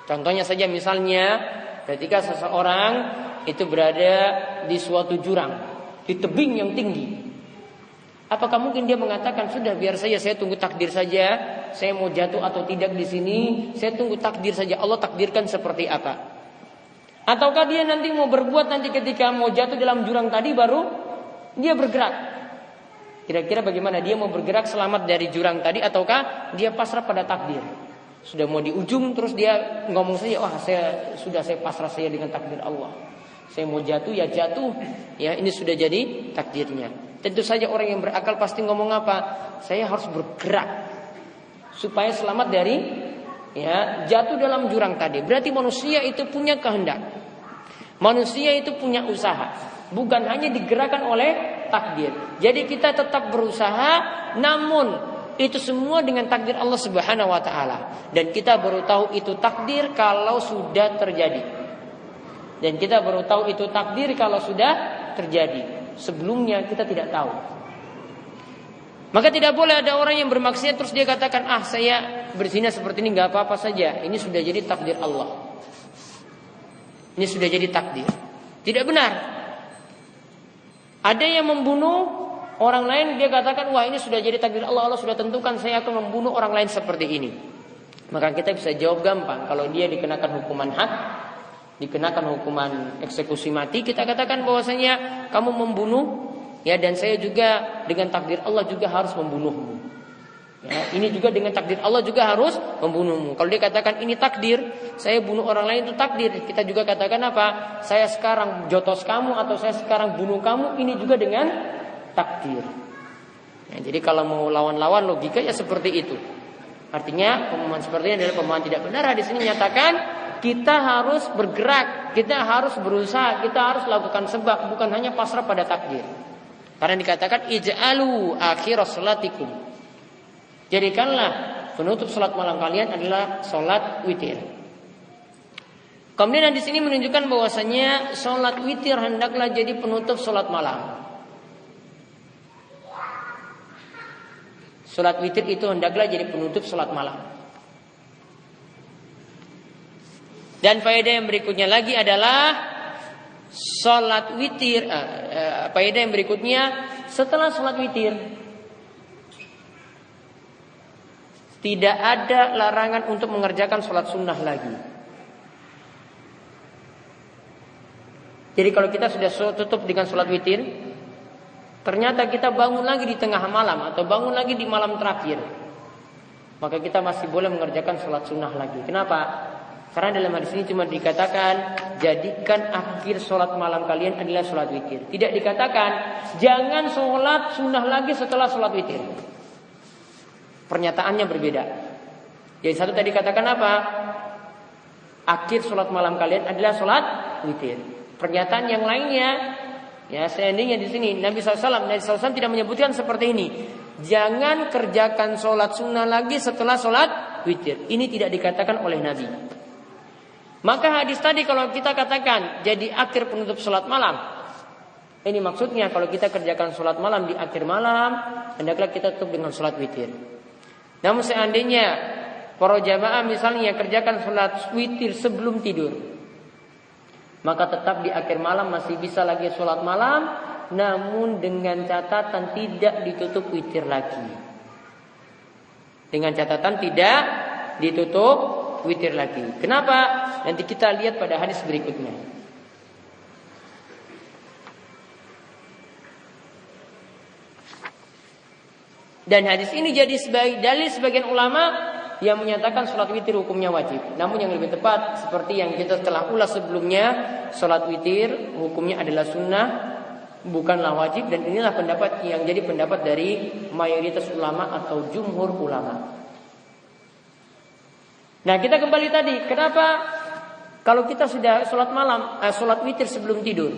Contohnya saja misalnya ketika seseorang itu berada di suatu jurang, di tebing yang tinggi. Apakah mungkin dia mengatakan, sudah biar saja, saya tunggu takdir saja, saya mau jatuh atau tidak di sini, saya tunggu takdir saja, Allah takdirkan seperti apa? Ataukah dia nanti mau berbuat, nanti ketika mau jatuh dalam jurang tadi baru dia bergerak? Kira-kira bagaimana, dia mau bergerak selamat dari jurang tadi, ataukah dia pasrah pada takdir? Sudah mau di ujung terus dia ngomong saja, wah saya pasrah saya dengan takdir Allah, saya mau jatuh ya jatuh, ya ini sudah jadi takdirnya. Tentu saja orang yang berakal pasti ngomong apa? Saya harus bergerak supaya selamat dari jatuh dalam jurang tadi. Berarti manusia itu punya kehendak, manusia itu punya usaha, bukan hanya digerakkan oleh takdir. Jadi kita tetap berusaha, namun itu semua dengan takdir Allah Subhanahu wa taala. Dan kita baru tahu itu takdir kalau sudah terjadi. Dan kita baru tahu itu takdir kalau sudah terjadi. Sebelumnya kita tidak tahu. Maka tidak boleh ada orang yang bermaksiat terus dia katakan, saya berzina seperti ini nggak apa-apa saja. Ini sudah jadi takdir Allah. Ini sudah jadi takdir. Tidak benar. Ada yang membunuh orang lain, dia katakan, wah ini sudah jadi takdir Allah, Allah sudah tentukan saya akan membunuh orang lain seperti ini. Maka kita bisa jawab gampang. Kalau dia dikenakan hukuman had, dikenakan hukuman eksekusi mati, kita katakan bahwasanya kamu membunuh, dan saya juga dengan takdir Allah juga harus membunuhmu. Ini juga dengan takdir Allah juga harus membunuhmu. Kalau dia katakan ini takdir, saya bunuh orang lain itu takdir, kita juga katakan apa? Saya sekarang jotos kamu atau saya sekarang bunuh kamu, ini juga dengan takdir. Jadi kalau mau lawan-lawan logika ya seperti itu. Artinya pemahaman seperti ini adalah pemahaman tidak benar. Hadis ini menyatakan kita harus bergerak, kita harus berusaha, kita harus lakukan sebab, bukan hanya pasrah pada takdir. Karena dikatakan ij'alu akhir salatikum. Jadikanlah penutup salat malam kalian adalah salat witir. Kemudian di sini menunjukkan bahwasanya salat witir hendaklah jadi penutup salat malam. Salat witir itu hendaklah jadi penutup salat malam. Dan faedah yang berikutnya lagi adalah salat witir. Faedah yang berikutnya, setelah salat witir tidak ada larangan untuk mengerjakan salat sunnah lagi. Jadi kalau kita sudah tutup dengan salat witir, ternyata kita bangun lagi di tengah malam atau bangun lagi di malam terakhir, maka kita masih boleh mengerjakan salat sunnah lagi. Kenapa? Karena dalam hadis ini cuma dikatakan jadikan akhir sholat malam kalian adalah sholat witir. Tidak dikatakan jangan sholat sunnah lagi setelah sholat witir. Pernyataannya berbeda. Jadi satu tadi katakan apa? Akhir sholat malam kalian adalah sholat witir. Pernyataan yang lainnya, seandainya di sini Nabi SAW tidak menyebutkan seperti ini. Jangan kerjakan sholat sunnah lagi setelah sholat witir. Ini tidak dikatakan oleh Nabi. Maka hadis tadi kalau kita katakan jadi akhir penutup sholat malam, ini maksudnya kalau kita kerjakan sholat malam di akhir malam, hendaklah kita tutup dengan sholat witir. Namun seandainya para jamaah misalnya kerjakan sholat witir sebelum tidur, maka tetap di akhir malam masih bisa lagi sholat malam, namun dengan catatan tidak ditutup witir lagi. Dengan catatan tidak ditutup witir lagi. Kenapa? Nanti kita lihat pada hadis berikutnya. Dan hadis ini jadi sebagai dalil sebagian ulama yang menyatakan sholat witir hukumnya wajib. Namun yang lebih tepat seperti yang kita telah ulas sebelumnya, sholat witir hukumnya adalah sunnah, bukanlah wajib. Dan inilah pendapat yang jadi pendapat dari mayoritas ulama atau jumhur ulama. Nah kita kembali tadi, kenapa kalau kita sudah sholat malam, sholat witir sebelum tidur,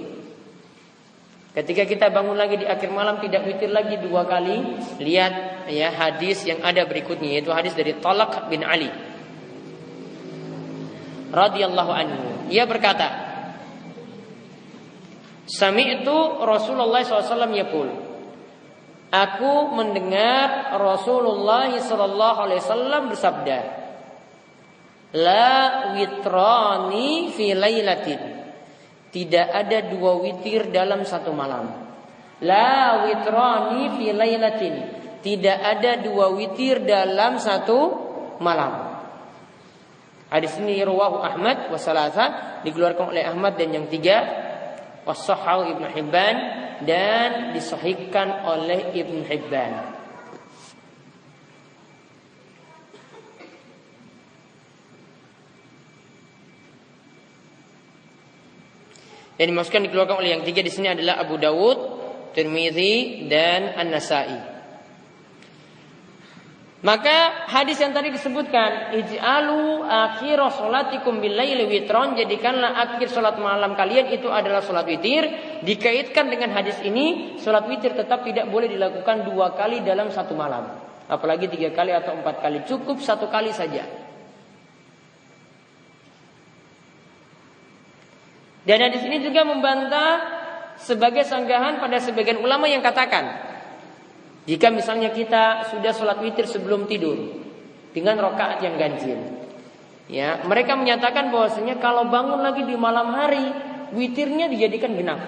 ketika kita bangun lagi di akhir malam tidak witir lagi 2 kali? Lihat hadis yang ada berikutnya, yaitu hadis dari Talaq bin Ali radhiyallahu anhu. Ia berkata, sami'tu Rasulullah SAW yaqul, aku mendengar Rasulullah SAW bersabda, La witrani fi lailatin. Tidak ada 2 witir dalam satu malam. La witrani fi lailatin. Tidak ada 2 witir dalam satu malam. Hadis ini rawahu Ahmad wa salasa, dikeluarkan oleh Ahmad dan yang 3, was-sahhahu Ibnu Hibban, dan disahihkan oleh Ibnu Hibban. Yang dimaksudkan dikeluarkan oleh yang 3 di sini adalah Abu Dawud, Tirmidzi dan An-Nasa'i. Maka hadis yang tadi disebutkan, ij'alu akhir sholatikum bil laili witron, jadikanlah akhir salat malam kalian itu adalah salat witir, dikaitkan dengan hadis ini, salat witir tetap tidak boleh dilakukan 2 kali dalam satu malam, apalagi 3 kali atau 4 kali, cukup 1 kali saja. Dan hadis ini juga membantah sebagai sanggahan pada sebagian ulama yang katakan, jika misalnya kita sudah sholat witir sebelum tidur dengan rakaat yang ganjil, ya, mereka menyatakan bahwasanya kalau bangun lagi di malam hari, witirnya dijadikan genap.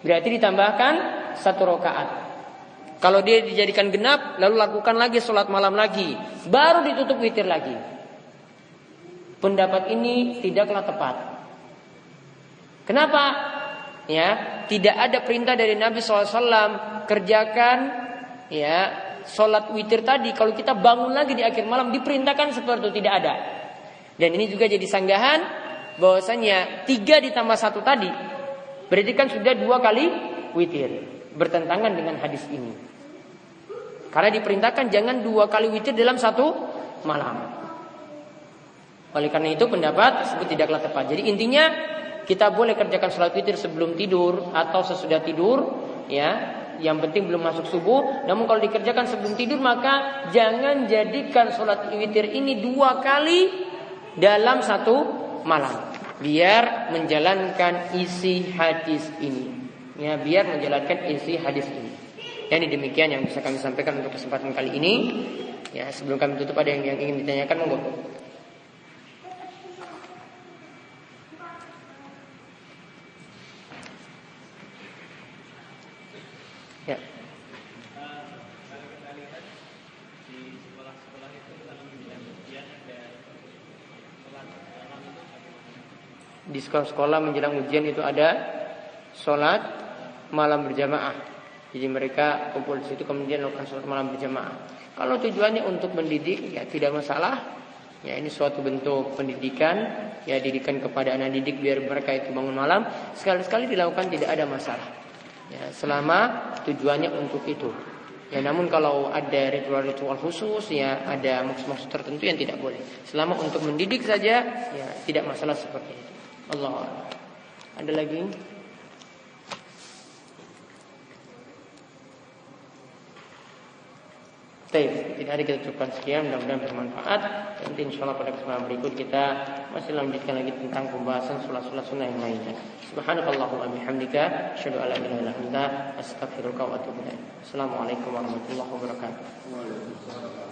Berarti ditambahkan 1 rakaat. Kalau dia dijadikan genap, lalu lakukan lagi sholat malam lagi, baru ditutup witir lagi. Pendapat ini tidaklah tepat. Kenapa? Ya, tidak ada perintah dari Nabi SAW kerjakan ya sholat witir tadi. Kalau kita bangun lagi di akhir malam diperintahkan seperti itu, tidak ada. Dan ini juga jadi sanggahan bahwasanya 3 ditambah 1 tadi berarti kan sudah 2 kali witir, bertentangan dengan hadis ini. Karena diperintahkan jangan 2 kali witir dalam 1 malam. Oleh karena itu pendapat tersebut tidaklah tepat. Jadi intinya kita boleh kerjakan sholat witir sebelum tidur atau sesudah tidur, ya. Yang penting belum masuk subuh. Namun kalau dikerjakan sebelum tidur, maka jangan jadikan sholat witir ini 2 kali dalam 1 malam. Biar menjalankan isi hadis ini. Ya, biar menjalankan isi hadis ini. Ini demikian yang bisa kami sampaikan untuk kesempatan kali ini. Ya, sebelum kami tutup ada yang ingin ditanyakan, monggo. Ya. Di sekolah menjelang ujian itu ada sholat malam berjamaah. Jadi mereka kumpul di situ kemudian melakukan sholat malam berjamaah. Kalau tujuannya untuk mendidik, ya tidak masalah. Ya, ini suatu bentuk pendidikan, ya didikan kepada anak didik biar mereka itu bangun malam. Sekali-sekali dilakukan tidak ada masalah. Ya, selama tujuannya untuk itu. Ya, namun kalau ada ritual-ritual khusus, ya ada maksud-maksud tertentu yang tidak boleh. Selama untuk mendidik saja, ya tidak masalah seperti itu. Allah. Ada lagi? Baik, tidak ada kita cukupkan sekian, mudah-mudahan bermanfaat. Nanti insyaallah pada kesempatan berikut kita masih lanjutkan lagi tentang pembahasan sholat-sholat sunnah yang lainnya. Subhanakallahumma bihamdika, asyhadu an la ilaha illa anta, astaghfiruka wa atubu ilaik. Assalamualaikum warahmatullahi wabarakatuh. Waalaikumsalam.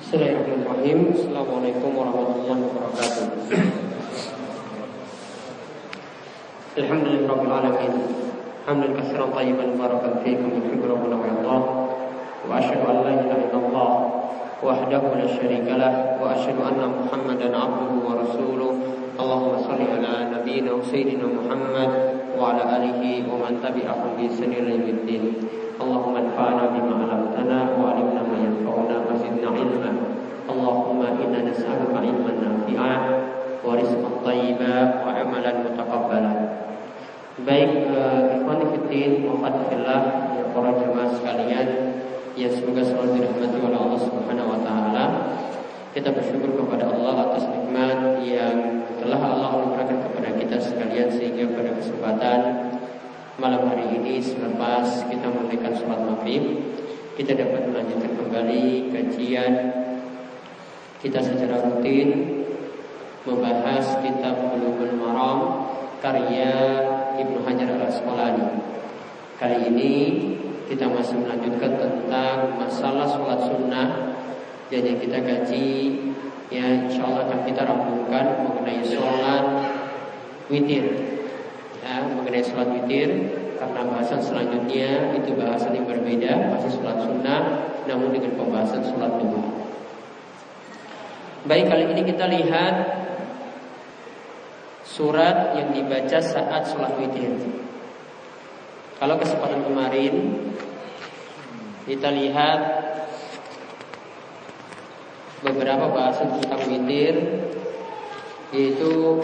Bismillahirrahmanirrahim. Assalamualaikum warahmatullahi wabarakatuh. Alhamdulillahirabbil alamin. Hamdan katsiran thayyiban mubarakan fihi kama yuhibbu rabbuna wa yarda. Wa asyhadu an la ilaha illallah wahdahu la syarika lah wa asyhadu anna Muhammadan 'abduhu wa rasuluh. Allahumma shalli ala nabiyyina wa sayyidina Muhammad wa ala alihi wa man tabi'ahum bi ihsan ila yaumiddin. Allahumma anfa'na bima 'allamtana wa 'allimna ma yanfa'una wa zidna 'ilma. Allahumma inna nas'aluka 'ilman nafi'an wa rizqan thayyiban wa 'amalan mutaqabbalan. Baik, ikhwan fillah wa fadillah, ya para jemaah sekalian, ya semoga selalu dirahmati oleh Allah Subhanahu wa taala. Kita bersyukur kepada Allah atas nikmat yang telah Allah anugerahkan kepada kita sekalian, sehingga pada kesempatan malam hari ini selepas kita menunaikan sholat maghrib, kita dapat melanjutkan kembali kajian kita secara rutin membahas kitab Bulughul Maram karya Ibnu Hajar Al-Asqalani. Kali ini kita masih melanjutkan tentang masalah sholat sunnah, dan yang kita kaji ya insyaallah akan kita rampungkan mengenai sholat witir. Ya, mengenai sholat witir, karena bahasan selanjutnya itu bahasan yang berbeda, masih sholat sunnah namun dengan pembahasan sholat duha. Baik, kali ini kita lihat surat yang dibaca saat sholat witir. Kalau kesempatan kemarin kita lihat beberapa bahasan tentang witir, yaitu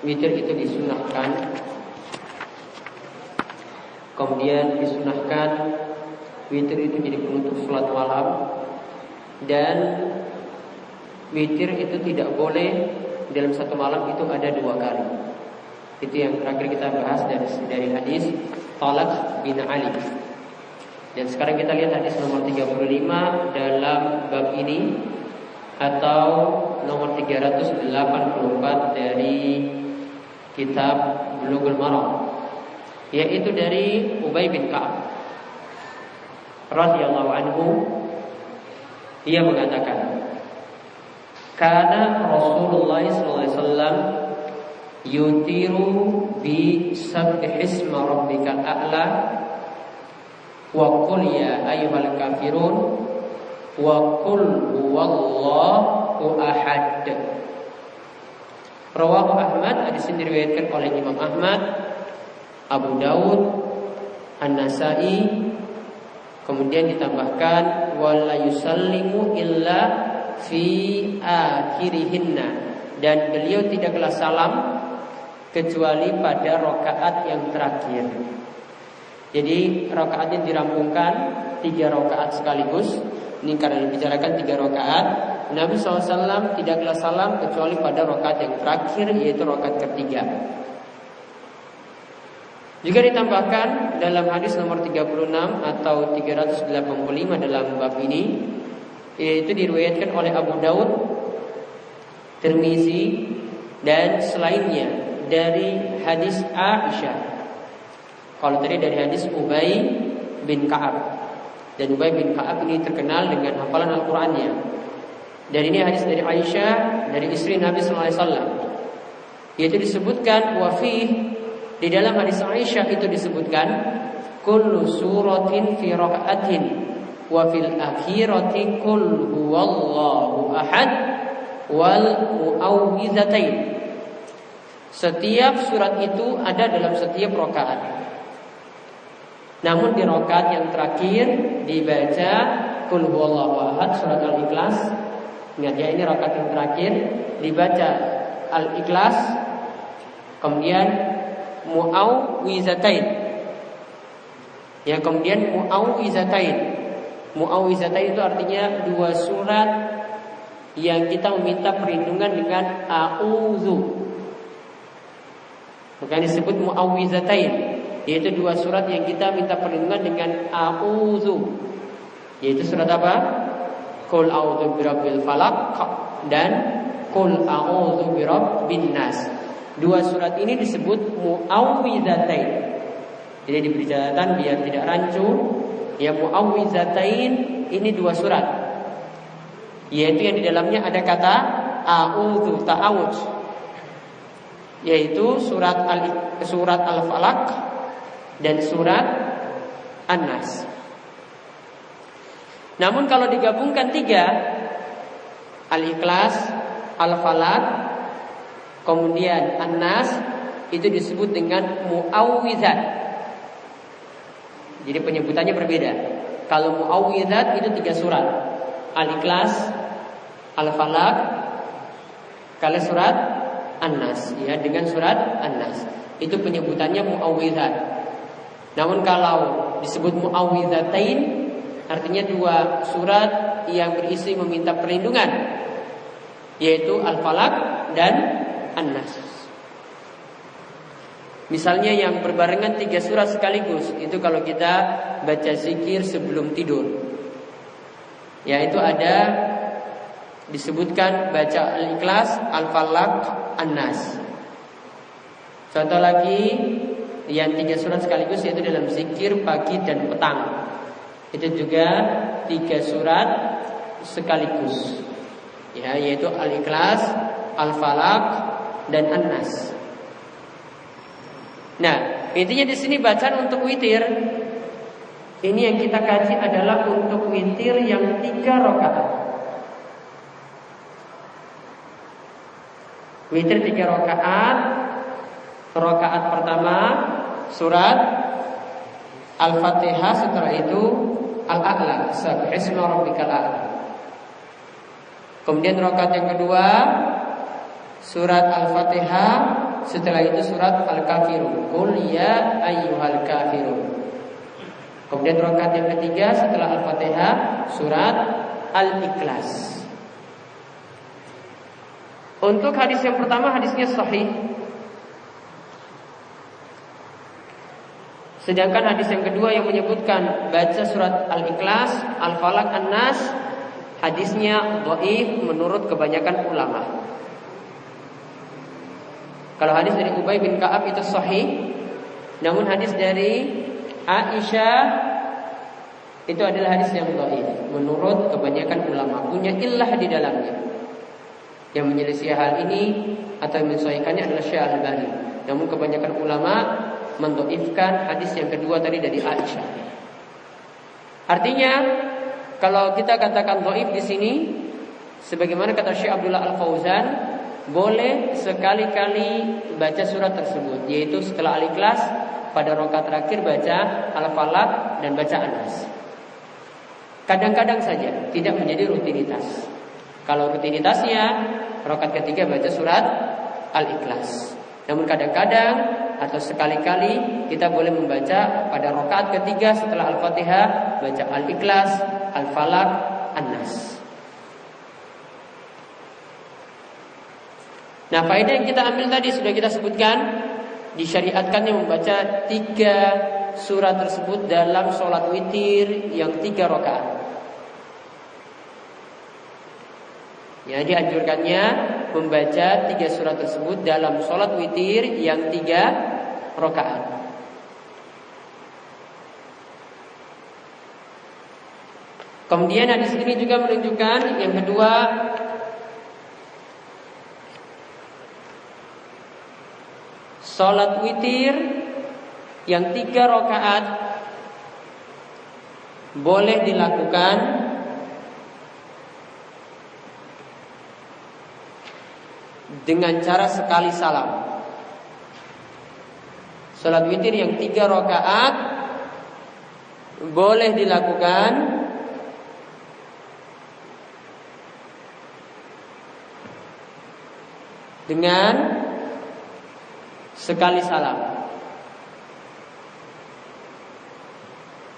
witir itu disunahkan, kemudian disunahkan witir itu jadi penutup sholat malam, dan witir itu tidak boleh dalam satu malam itu ada 2 kali. Itu yang terakhir kita bahas dari hadis Talaq bin Ali. Dan sekarang kita lihat hadis nomor 35 dalam bab ini, atau nomor 384 dari kitab Bulughul Maram, yaitu dari Ubay bin Ka'ab radhiyallahu anhu. Ia mengatakan, kana Rasulullah sallallahu alaihi wasallam yutiru bi sabbihisma rabbikal a'la wa qul ya ayyuhal kafirun wa qul huwallahu ahad. Rawahu Ahmad, hadis ini diriwayatkan oleh Imam Ahmad, Abu Daud, An-Nasai. Kemudian ditambahkan wala yusallimu illa fi akhirihinna, dan beliau tidaklah salam kecuali pada rakaat yang terakhir. Jadi rakaatnya dirampungkan 3 rakaat sekaligus. Ini karena dibicarakan 3 rakaat. Nabi SAW tidaklah salam kecuali pada rakaat yang terakhir, yaitu rakaat ketiga. Juga ditambahkan dalam hadis nomor 36 atau 385 dalam bab ini, yaitu diriwayatkan oleh Abu Daud, Tirmizi, dan selainnya dari hadis Aisyah. Kalau tadi dari hadis Ubay bin Ka'ab, dan Ubay bin Ka'ab ini terkenal dengan hafalan Al-Qur'annya. Dan ini hadis dari Aisyah, dari istri Nabi sallallahu alaihi wasallam. Yaitu disebutkan wafih, di dalam hadis Aisyah itu disebutkan kullu suratin fi raka'atin wa fil akhirati qul huwallahu ahad wal muawwidzatain. Setiap surat itu ada dalam setiap rakaat. Namun di rakaat yang terakhir dibaca qul huwallahu ahad, surat Al-Ikhlas. Ingat ya, ini rakaat yang terakhir dibaca Al-Ikhlas, kemudian muawwizatain. Ya, kemudian muawwizatain. Muawwizatain itu artinya 2 surat yang kita meminta perlindungan dengan a'udzu. Maka disebut muawwizatain, yaitu 2 surat yang kita minta perlindungan dengan a'udzu. Yaitu surat apa? Qul a'udzu birabbil falaq dan Qul a'udzu birabbin nas. 2 surat ini disebut muawwizatain. Jadi diberi catatan biar tidak rancu. Ya, muawwizatain ini 2 surat, yaitu yang di dalamnya ada kata a'udzu, ta'awudz, yaitu surat Al-Falaq dan surat An-Nas. Namun kalau digabungkan 3, Al-Ikhlas, Al-Falaq, kemudian An-Nas, itu disebut dengan muawwizat. Jadi penyebutannya berbeda. Kalau muawwizat itu 3 surat, Al-Ikhlas, Al-Falaq, kalau surat An-Nas, ya, dengan surat An-Nas itu penyebutannya muawwizat. Namun kalau disebut muawwizatain, artinya 2 surat yang berisi meminta perlindungan, yaitu Al-Falaq dan An-Nas. Misalnya yang berbarengan 3 surat sekaligus, itu kalau kita baca zikir sebelum tidur, yaitu ada disebutkan baca Al-Ikhlas, Al-Falaq, An-Nas. Contoh lagi yang 3 surat sekaligus yaitu dalam zikir pagi dan petang. Itu juga 3 surat sekaligus. Ya, yaitu Al-Ikhlas, Al-Falaq, dan An-Nas. Nah, intinya di sini bacaan untuk witir. Ini yang kita kaji adalah untuk witir yang 3 rakaat. Witir 3 rakaat. Rakaat pertama surat Al-Fatihah, setelah itu Al-A'la, Sabbihisma rabbikal a'la. Kemudian rakaat yang kedua surat Al-Fatihah, setelah itu surat Al-Kafirun, Qul ya ayyuhal kafirun. Kemudian rakaat yang ketiga setelah Al-Fatihah surat Al-Ikhlas. Untuk hadis yang pertama, hadisnya sahih. Sedangkan hadis yang kedua yang menyebutkan baca surat Al-Ikhlas, Al-Falaq, An-Nas, hadisnya dhaif menurut kebanyakan ulama. Kalau hadis dari Ubay bin Ka'ab itu sahih, namun hadis dari Aisyah itu adalah hadis yang dhaif menurut kebanyakan ulama, punya illah di dalamnya. Yang menyelisih hal ini atau mensahihkannya adalah Syekh Al-Albani. Namun kebanyakan ulama mendhaifkan hadis yang kedua tadi dari Aisyah. Artinya kalau kita katakan dhaif di sini, sebagaimana kata Syekh Abdullah Al-Fauzan, boleh sekali-kali baca surat tersebut, yaitu setelah Al-Ikhlas pada rakaat terakhir baca Al-Falaq dan baca An-Nas. Kadang-kadang saja, tidak menjadi rutinitas. Kalau rutinitasnya rakaat ketiga baca surat Al-Ikhlas. Namun kadang-kadang atau sekali-kali kita boleh membaca pada rakaat ketiga setelah Al-Fatihah baca Al-Ikhlas, Al-Falaq, An-Nas. Nah, faedah yang kita ambil tadi sudah kita sebutkan, disyariatkannya membaca 3 surat tersebut dalam sholat witir yang 3 rakaat. Ya, dianjurkannya membaca 3 surat tersebut dalam sholat witir yang 3 rakaat. Kemudian hadis ini juga menunjukkan yang kedua, sholat witir yang 3 rakaat boleh dilakukan dengan cara sekali salam. Sholat witir yang 3 rakaat boleh dilakukan dengan sekali salam.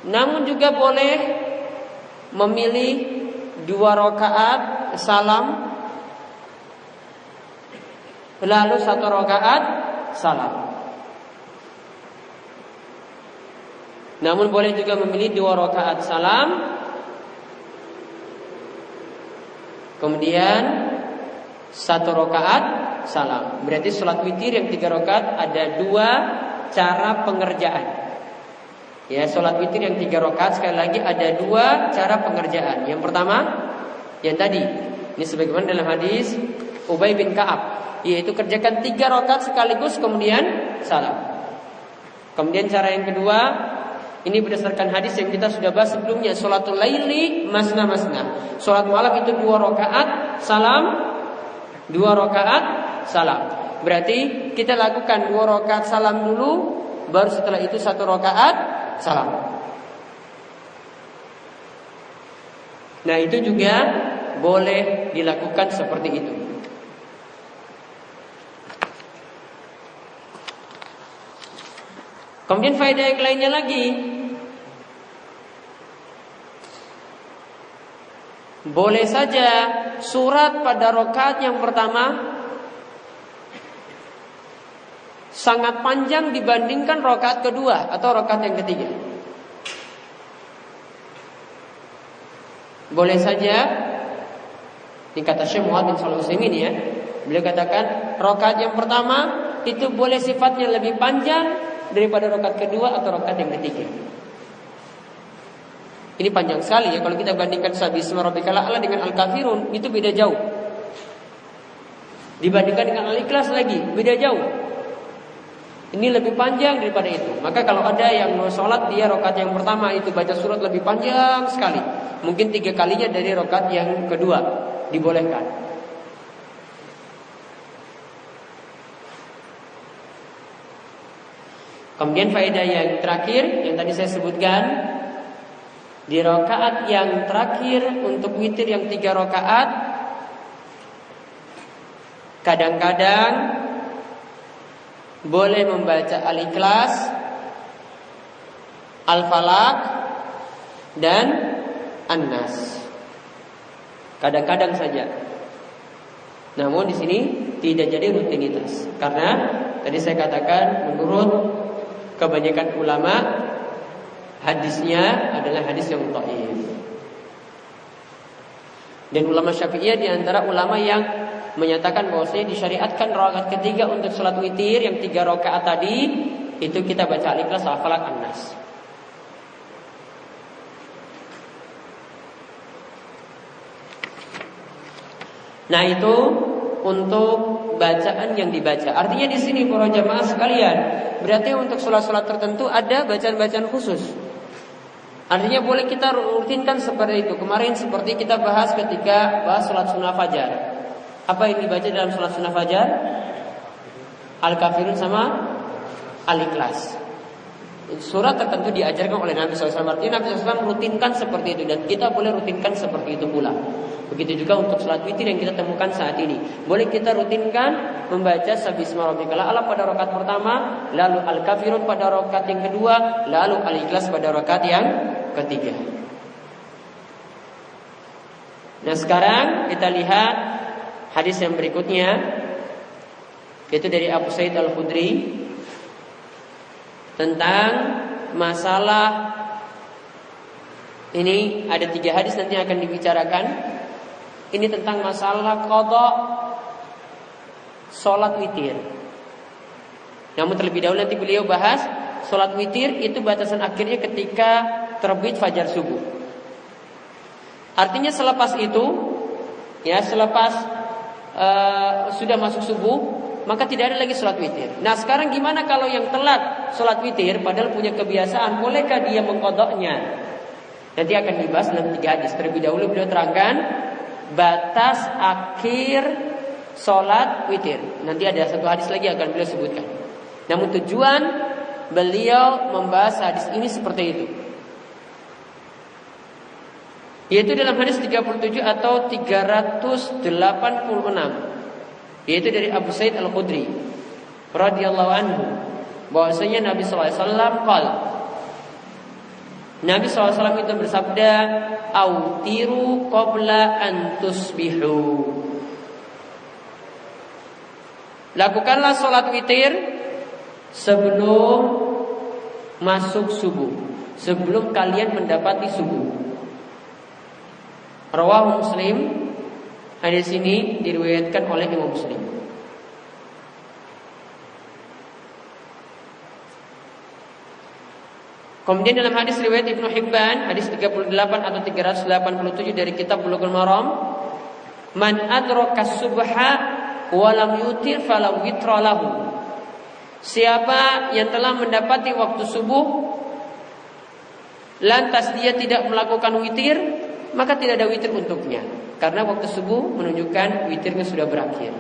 Namun juga boleh memilih 2 rakaat salam, lalu 1 rakaat salam. Namun boleh juga memilih 2 rakaat salam, kemudian 1 rakaat salam. Berarti sholat witir yang 3 rakaat ada 2 cara pengerjaan. Ya, sholat witir yang 3 rakaat sekali lagi ada 2 cara pengerjaan. Yang pertama, yang tadi, ini sebagaimana dalam hadis Ubay bin Ka'ab, yaitu kerjakan 3 rakaat sekaligus kemudian salam. Kemudian cara yang kedua, ini berdasarkan hadis yang kita sudah bahas sebelumnya, sholatul laili masna-masna. Sholat malam itu 2 rakaat salam, 2 rakaat salam. Berarti kita lakukan 2 rakaat salam dulu, baru setelah itu 1 rakaat salam. Nah, itu juga boleh dilakukan seperti itu. Kemudian faedah yang lainnya lagi, boleh saja surat pada rakaat yang pertama sangat panjang dibandingkan rakaat kedua atau rakaat yang ketiga. Boleh saja Ini kata Syekh Muhammad bin Shalih Al-Utsaimin ya. Beliau katakan rakaat yang pertama itu boleh sifatnya lebih panjang daripada rakaat kedua atau rakaat yang ketiga. Ini panjang sekali ya, kalau kita bandingkan Sabbihisma rabbikal a'la dengan Al-Kafirun itu beda jauh. Dibandingkan dengan Al-Ikhlas lagi beda jauh. Ini lebih panjang daripada itu. Maka kalau ada yang mau sholat dia rakaat yang pertama itu baca surat lebih panjang sekali, mungkin 3 kalinya dari rakaat yang kedua, dibolehkan. Kemudian faedah yang terakhir yang tadi saya sebutkan, di rakaat yang terakhir untuk witir yang 3 rakaat, kadang-kadang boleh membaca Al-Ikhlas, Al-Falaq, dan An-Nas. Kadang-kadang saja. Namun di sini tidak jadi rutinitas. Karena tadi saya katakan menurut kebanyakan ulama hadisnya adalah hadis yang dhaif. Dan ulama Syafi'iyah di antara ulama yang menyatakan bahwasanya disyariatkan rakaat ketiga untuk salat witir yang 3 rakaat tadi itu kita baca Al-Ikhlas, Al-Falaq, An-Nas. Nah itu untuk bacaan yang dibaca. Artinya di sini para jamaah sekalian, berarti untuk salat-salat tertentu ada bacaan-bacaan khusus. Artinya boleh kita rutinkan seperti itu. Kemarin seperti kita bahas ketika bahas salat sunnah fajar. Apa yang dibaca dalam salat sunnah fajar? Al-Kafirun sama Al-Ikhlas. Surat tertentu diajarkan oleh Nabi SAW. Artinya Nabi SAW rutinkan seperti itu, dan kita boleh rutinkan seperti itu pula. Begitu juga untuk salat witir yang kita temukan saat ini. Boleh kita rutinkan membaca Sabbihisma rabbikal a'la pada rakaat pertama, lalu Al-Kafirun pada rakaat yang kedua, lalu Al-Ikhlas pada rakaat yang ketiga. Nah sekarang kita lihat hadis yang berikutnya, yaitu dari Abu Sa'id Al-Khudri tentang masalah ini. Ada 3 hadis nanti akan dibicarakan. Ini tentang masalah qada salat witir. Namun terlebih dahulu nanti beliau bahas salat witir itu batasan akhirnya ketika terbit fajar subuh. Artinya selepas itu, ya selepas sudah masuk subuh, maka tidak ada lagi salat witir. Nah sekarang gimana kalau yang telat salat witir padahal punya kebiasaan, bolehkah dia mengqadanya? Nanti akan dibahas dalam 3 hadis. Terlebih dahulu beliau terangkan batas akhir salat witir. Nanti ada 1 hadis lagi akan beliau sebutkan. Namun tujuan beliau membahas hadis ini seperti itu, yaitu dalam hadis 37 atau 386, yaitu dari Abu Sa'id Al-Khudri radhiyallahu anhu, bahwasanya Nabi sallallahu alaihi wasallam qala, Nabi SAW itu bersabda, autiru qabla an tusbihu. Lakukanlah salat witir sebelum masuk subuh, sebelum kalian mendapati subuh. Rawahu Muslim. Hadis ini diriwayatkan oleh Imam Muslim. Kemudian dalam hadis riwayat Ibnu Hibban, hadis 38 atau 387 dari kitab Bulughul Maram, man adraka subha wa lam yutir fala witra lahu. Siapa yang telah mendapati waktu subuh lantas dia tidak melakukan witir, maka tidak ada witir untuknya, karena waktu subuh menunjukkan witirnya sudah berakhir.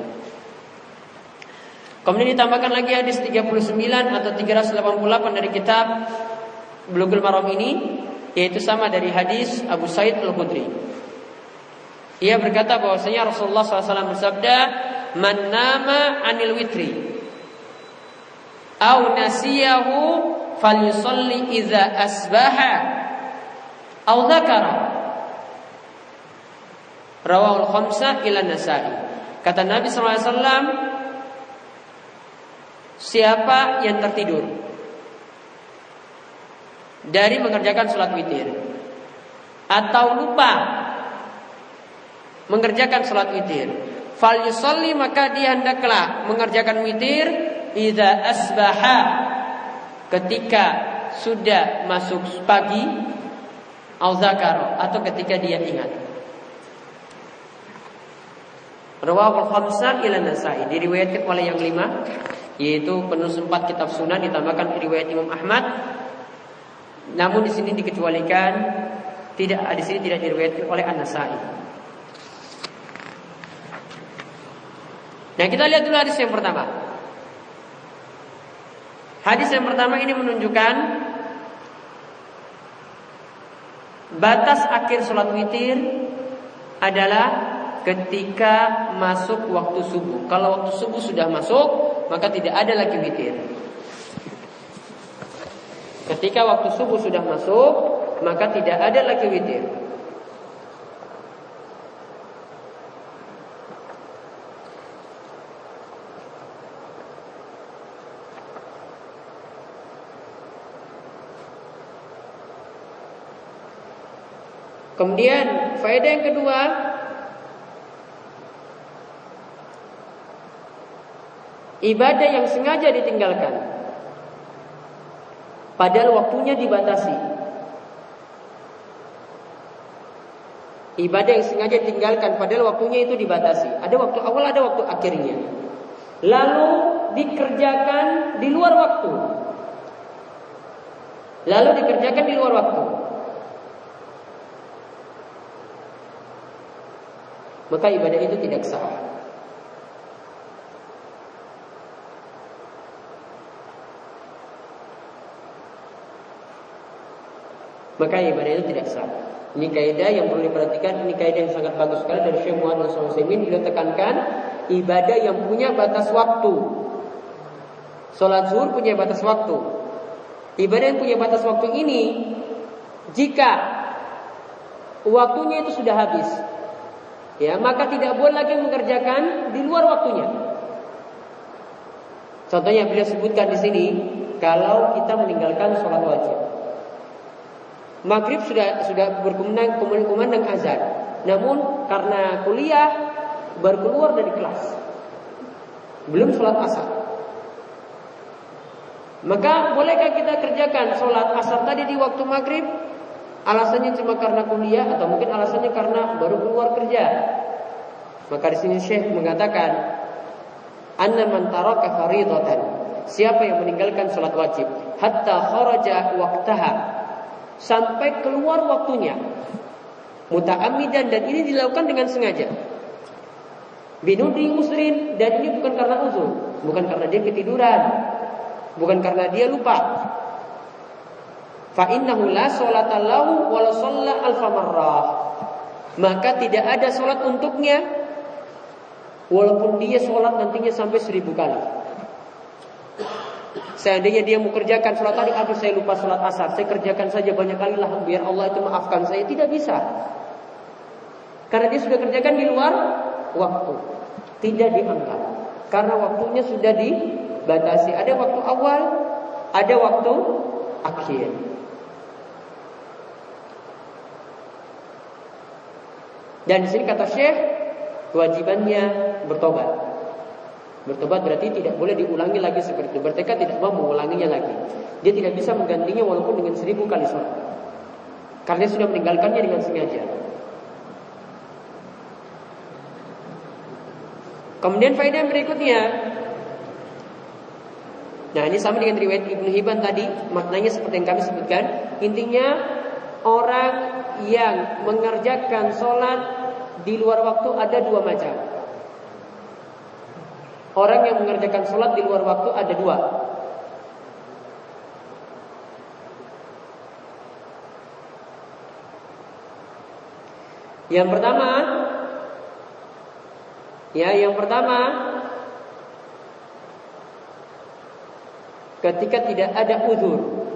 Kemudian ditambahkan lagi hadis 39 atau 388 dari kitab Bulughul Maram ini, yaitu sama dari hadis Abu Sa'id Al-Khudri. Ia berkata bahwasanya Rasulullah SAW bersabda, man nama anil witri au nasiyahu falyusalli idza asbaha au dzakara. Rawahul khamsah ila Nasa'i. Kata Nabi SAW, siapa yang tertidur dari mengerjakan sholat witir atau lupa mengerjakan salat witir. Fal yusalli, maka dia hendaklah mengerjakan witir idza asbaha, ketika sudah masuk pagi, au zakaro, atau ketika dia ingat. Rawahul khamsah ila Nasa'i, diriwayatkan oleh yang 5, yaitu penulis 4 kitab sunan ditambahkan riwayat Imam Ahmad. Namun di sini dikecualikan, di sini tidak diriwayatkan oleh An-Nasa'i. Nah, kita lihat dulu hadis yang pertama. Hadis yang pertama ini menunjukkan batas akhir sholat witir adalah ketika masuk waktu subuh. Kalau waktu subuh sudah masuk, maka tidak ada lagi witir. Ketika waktu subuh sudah masuk, maka tidak ada lagi witir. Kemudian faedah yang kedua, ibadah yang sengaja ditinggalkan padahal waktunya dibatasi. Ibadah yang sengaja ditinggalkan padahal waktunya itu dibatasi. Ada waktu awal, ada waktu akhirnya. Lalu dikerjakan di luar waktu. Maka ibadah itu tidak sah. Maka ibadah itu tidak sah. Ini kaidah yang perlu diperhatikan. Ini kaidah yang sangat bagus sekali dari Syekh Muhammad SAW. Beliau tekankan ibadah yang punya batas waktu. Salat zuhur punya batas waktu. Ibadah yang punya batas waktu ini, jika waktunya itu sudah habis, ya, maka tidak boleh lagi mengerjakan di luar waktunya. Contohnya beliau sebutkan di sini, kalau kita meninggalkan sholat wajib, maghrib sudah berkumandang azan, namun karena kuliah baru keluar dari kelas, belum sholat asar, maka bolehkah kita kerjakan sholat asar tadi di waktu maghrib? Alasannya cuma karena kuliah, atau mungkin alasannya karena baru keluar kerja. Maka di sini Syekh mengatakan, anna man taraka faridatan, siapa yang meninggalkan salat wajib hatta kharaja waqtaha, sampai keluar waktunya, muta'ammidan, dan ini dilakukan dengan sengaja, binudi usrin, dan ini bukan karena uzur, bukan karena dia ketiduran, bukan karena dia lupa, fa innahu la sholata lahu wa la shalla alfa marrah, maka tidak ada sholat untuknya walaupun dia sholat nantinya sampai 1000 kali. Seandainya dia mau kerjakan sholat tadi, aduh saya lupa sholat asar, saya kerjakan saja banyak kali lah biar Allah itu maafkan saya, tidak bisa, karena dia sudah kerjakan di luar waktu, tidak dianggap, karena waktunya sudah dibatasi. Ada waktu awal, ada waktu akhir. Dan di sini kata Syekh, kewajibannya bertobat. Bertobat berarti tidak boleh diulangi lagi seperti itu. Bertekad tidak mau mengulanginya lagi. Dia tidak bisa menggantinya walaupun dengan 1000 kali sholat, karena sudah meninggalkannya dengan sengaja. Kemudian faedah berikutnya, nah ini sama dengan riwayat Ibnu Hibban tadi, maknanya seperti yang kami sebutkan. Intinya, orang yang mengerjakan sholat di luar waktu ada 2 macam. Orang yang mengerjakan sholat di luar waktu ada 2. Yang pertama, ketika tidak ada uzur,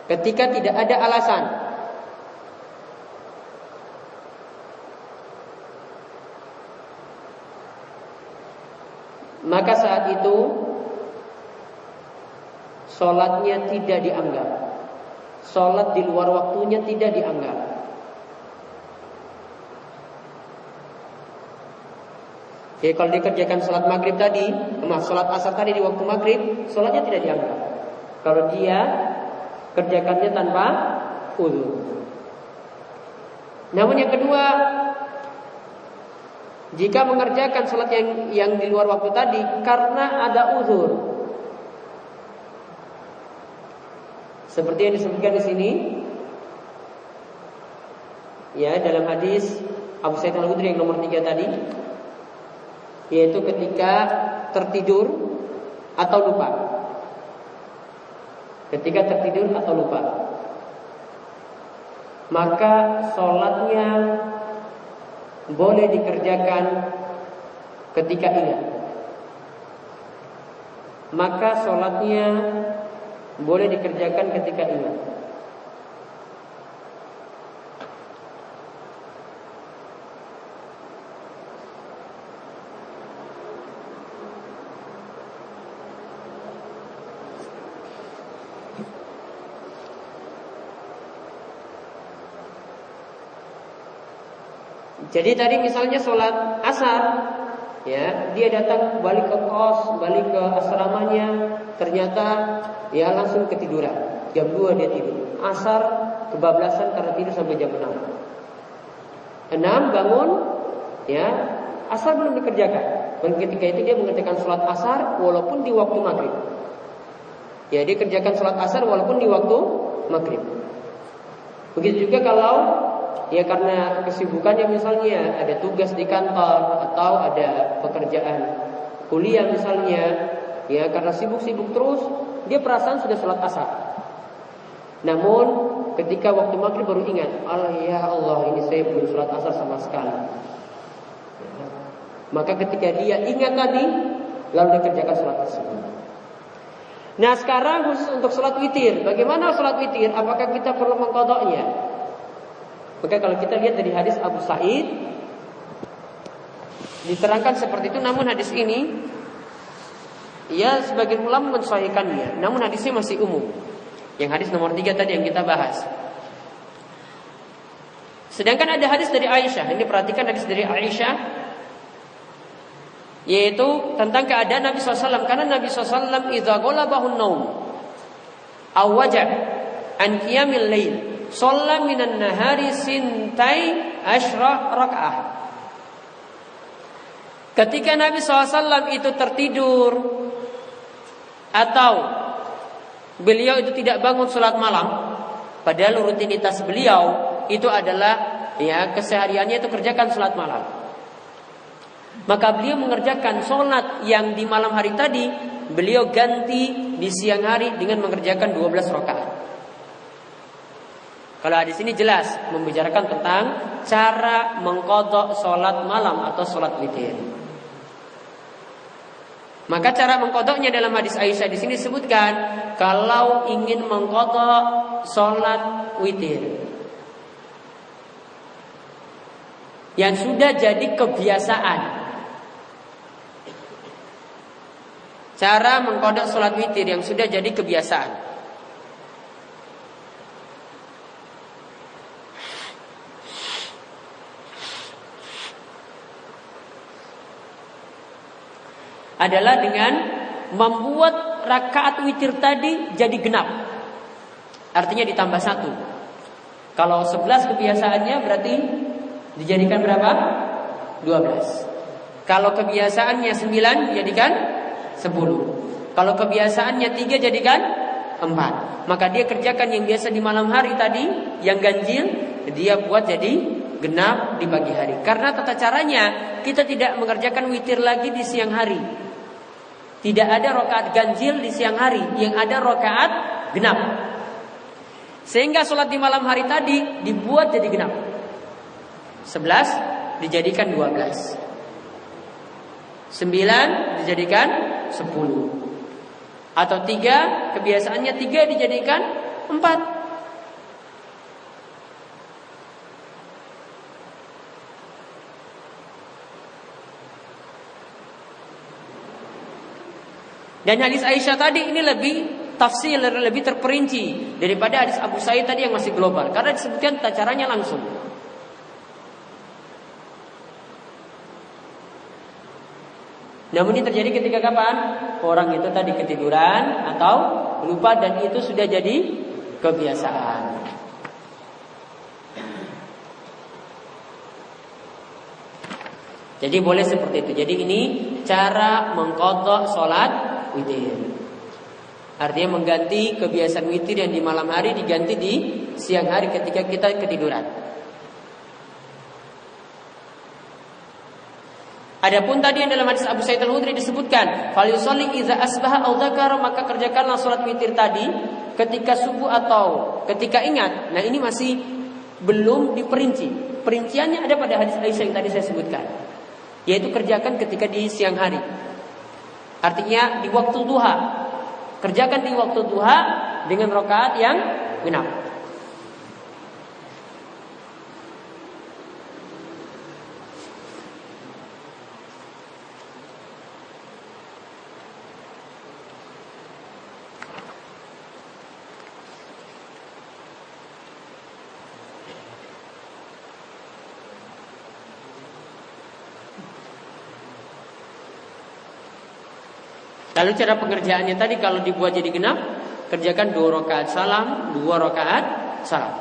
ketika tidak ada alasan, maka saat itu sholatnya tidak dianggap. Sholat di luar waktunya tidak dianggap. Jadi kalau dikerjakan sholat maghrib tadi, sholat asar tadi di waktu maghrib, sholatnya tidak dianggap. Kalau dia kerjakannya tanpa uzur. Namun yang kedua, jika mengerjakan sholat yang di luar waktu tadi karena ada uzur, seperti yang disebutkan di sini, ya dalam hadis Abu Sa'id Al-Khudri yang nomor 3 tadi, yaitu ketika tertidur atau lupa. Ketika tertidur atau lupa, maka sholatnya boleh dikerjakan ketika ingat. Maka sholatnya boleh dikerjakan ketika ingat. Jadi tadi misalnya sholat asar, ya dia datang balik ke kos, balik ke asramanya, ternyata ya langsung ketiduran. Jam 2 dia tidur. Asar kebablasan karena tidur sampai jam 6. 6 bangun, ya asar belum dikerjakan. Dan ketika itu dia mengerjakan sholat asar walaupun di waktu maghrib. Ya dia kerjakan sholat asar walaupun di waktu maghrib. Begitu juga kalau ya karena kesibukannya misalnya ada tugas di kantor atau ada pekerjaan kuliah misalnya, ya karena sibuk-sibuk terus dia perasaan sudah sholat asar. Namun ketika waktu maghrib baru ingat, ya Allah ini saya belum sholat asar sama sekali. Maka ketika dia ingat tadi, lalu dikerjakan sholat asar. Nah sekarang khusus untuk sholat witir, bagaimana sholat witir? Apakah kita perlu mengqadha'nya? Maka kalau kita lihat dari hadis Abu Sa'id diterangkan seperti itu, namun hadis ini ya sebagian ulama mensahihkannya, namun hadisnya masih umum. Yang hadis nomor 3 tadi yang kita bahas. Sedangkan ada hadis dari Aisyah. Ini perhatikan hadis dari Aisyah, yaitu tentang keadaan Nabi SAW. Karena Nabi SAW idza ghalabahun naum aw waja' an qiyamil lail shalla minan nahari sintai asyra raka'ah. Ketika Nabi SAW itu tertidur atau beliau itu tidak bangun sholat malam, padahal rutinitas beliau itu adalah ya kesehariannya itu kerjakan sholat malam, maka beliau mengerjakan sholat yang di malam hari tadi beliau ganti di siang hari dengan mengerjakan 12 rakaat. Kalau hadis ini jelas membicarakan tentang cara mengqadha sholat malam atau sholat witir. Maka cara mengqadhanya dalam hadis Aisyah di sini disebutkan kalau ingin mengqadha sholat witir yang sudah jadi kebiasaan. Cara mengqadha sholat witir yang sudah jadi kebiasaan adalah dengan membuat rakaat witir tadi jadi genap. Artinya ditambah 1. Kalau 11 kebiasaannya berarti dijadikan berapa? 12. Kalau kebiasaannya 9 dijadikan 10. Kalau kebiasaannya 3 jadikan 4. Maka dia kerjakan yang biasa di malam hari tadi, yang ganjil, dia buat jadi genap di pagi hari. Karena tata caranya kita tidak mengerjakan witir lagi di siang hari. Tidak ada rakaat ganjil di siang hari, yang ada rakaat genap. Sehingga sholat di malam hari tadi dibuat jadi genap. 11 dijadikan 12. 9 dijadikan 10. Atau 3, kebiasaannya 3 dijadikan 4. Dan hadis Aisyah tadi ini lebih tafsir, lebih terperinci daripada hadis Abu Sa'id tadi yang masih global. Karena disebutkan tata caranya langsung. Namun ini terjadi ketika kapan? Orang itu tadi ketiduran atau lupa dan itu sudah jadi kebiasaan. Jadi boleh seperti itu. Jadi ini cara mengqadha salat witir. Artinya mengganti kebiasaan witir yang di malam hari diganti di siang hari ketika kita ketiduran. Adapun tadi yang dalam hadis Abu Sa'id Al-Khudri disebutkan, "Fal yusalli idza asbaha aw dzakara," maka kerjakanlah salat witir tadi ketika subuh atau ketika ingat. Nah, ini masih belum diperinci. Perinciannya ada pada hadis Aisyah yang tadi saya sebutkan. Yaitu kerjakan ketika di siang hari. Artinya di waktu duha. Kerjakan di waktu duha dengan rakaat yang genap. Lalu cara pengerjaannya tadi kalau dibuat jadi genap, kerjakan 2 rakaat salam, 2 rakaat salam.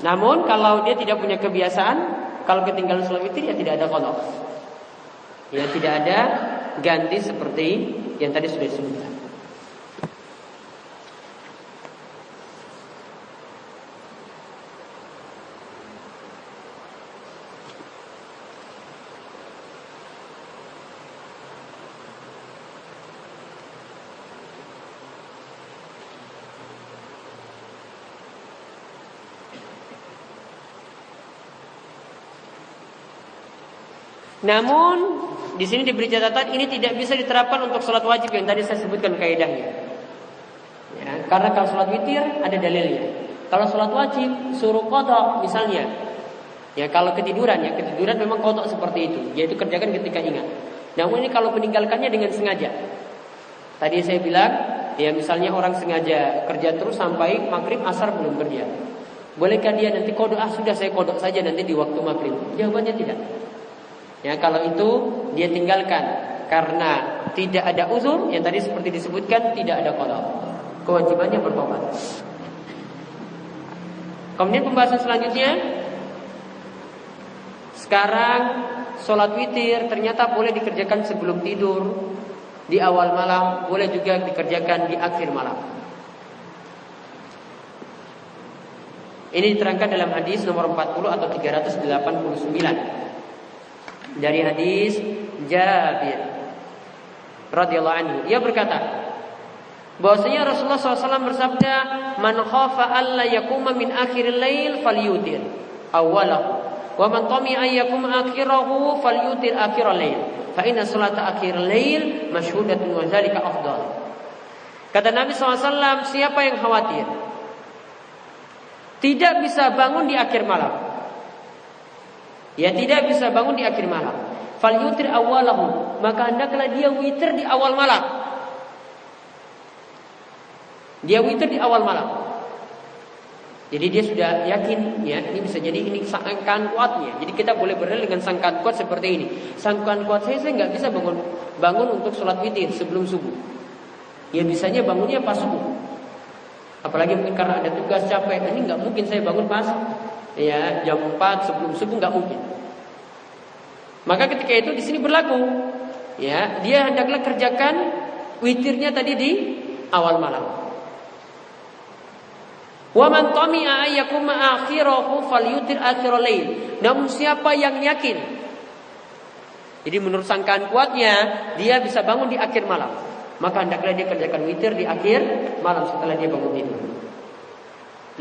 Namun kalau dia tidak punya kebiasaan, kalau ketinggalan salat witir ya tidak ada qadha. Ya tidak ada ganti seperti yang tadi sudah disebutkan. Namun di sini diberi catatan ini tidak bisa diterapkan untuk sholat wajib yang tadi saya sebutkan kaidahnya. Ya, karena kalau sholat witir ada dalilnya. Kalau sholat wajib suruh qadha misalnya. Ya kalau ketiduran memang qadha seperti itu, yaitu kerjakan ketika ingat. Namun ini kalau meninggalkannya dengan sengaja. Tadi saya bilang ya misalnya orang sengaja kerja terus sampai maghrib asar belum kerja. Bolehkah dia nanti qadha? Sudah saya qadha saja nanti di waktu maghrib. Jawabannya tidak. Ya kalau itu dia tinggalkan karena tidak ada uzur yang tadi seperti disebutkan tidak ada qadha. Kewajibannya bertobat. Kemudian pembahasan selanjutnya, sekarang sholat witir ternyata boleh dikerjakan sebelum tidur, di awal malam, boleh juga dikerjakan di akhir malam. Ini diterangkan dalam hadis nomor 40 atau 389. Dari hadis Jabir radhiyallahu anhu, ia berkata bahwasanya Rasulullah SAW bersabda, "Man khafa alla yakuma min akhiril lail falyutir awwalahu, wa man tami'a yakuma akhirahu falyutir akhiral lail, fa inna salata akhiril lail masyhudatun wa dzalika afdal." Kata Nabi SAW, siapa yang khawatir tidak bisa bangun di akhir malam, ya tidak bisa bangun di akhir malam, falyutir awwalahu, maka hendaklah dia witir di awal malam. Dia witir di awal malam. Jadi dia sudah yakin ya ini bisa jadi ini sangkaan kuatnya. Jadi kita boleh berdalil dengan sangkaan kuat seperti ini. Sangkaan kuat saya nggak bisa bangun untuk sholat witir sebelum subuh. Ya bisanya bangunnya pas subuh. Apalagi mungkin karena ada tugas capek, ini nggak mungkin saya bangun pas ya jam 4 sebelum subuh, nggak mungkin. Maka ketika itu di sini berlaku ya dia hendaklah kerjakan witirnya tadi di awal malam. Wa man tami'a ayyakum akhirahu falyutir akhiral lail. Namun siapa yang yakin, jadi menurut sangkaan kuatnya dia bisa bangun di akhir malam, maka hendaklah dia kerjakan witir di akhir malam setelah dia bangun tidur.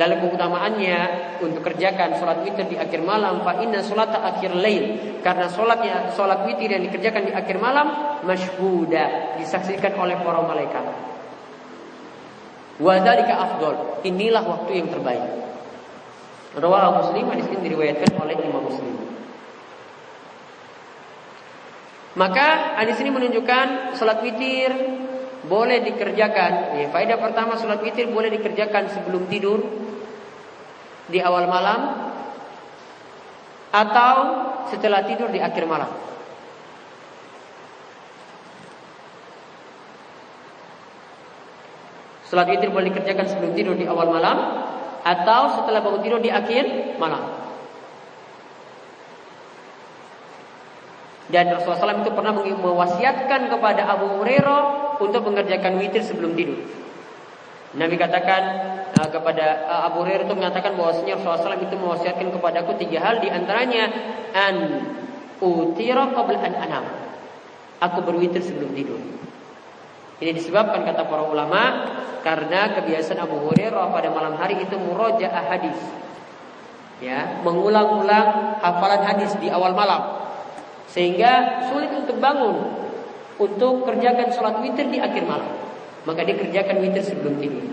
Lalu keutamaannya untuk kerjakan sholat witir di akhir malam, fa inna sholata akhir lail, karena sholat witir yang dikerjakan di akhir malam masyhuda, disaksikan oleh para malaikat. Wa dzalika afdal, inilah waktu yang terbaik. Rawahu Muslim, hadis ini diriwayatkan oleh Imam Muslim. Maka hadis ini menunjukkan sholat witir boleh dikerjakan. Ya, faedah pertama, sholat witir boleh dikerjakan sebelum tidur di awal malam. atau setelah tidur di akhir malam. Salat witir boleh dikerjakan sebelum tidur di awal malam atau setelah bangun tidur di akhir malam. Dan Rasulullah SAW itu pernah mewasiatkan kepada Abu Hurairah untuk mengerjakan witir sebelum tidur. Nabi katakan kepada Abu Hurairah itu mengatakan bahwasanya Rasulullah SAW itu mewasiatkan kepadaku 3 hal, di antaranya an utira qabla an anam. Aku berwitir sebelum tidur. Ini disebabkan kata para ulama karena kebiasaan Abu Hurairah pada malam hari itu murajaah hadis. Ya, mengulang-ulang hafalan hadis di awal malam. Sehingga sulit untuk bangun untuk kerjakan sholat witir di akhir malam. Maka dia kerjakan witir sebelum tidur.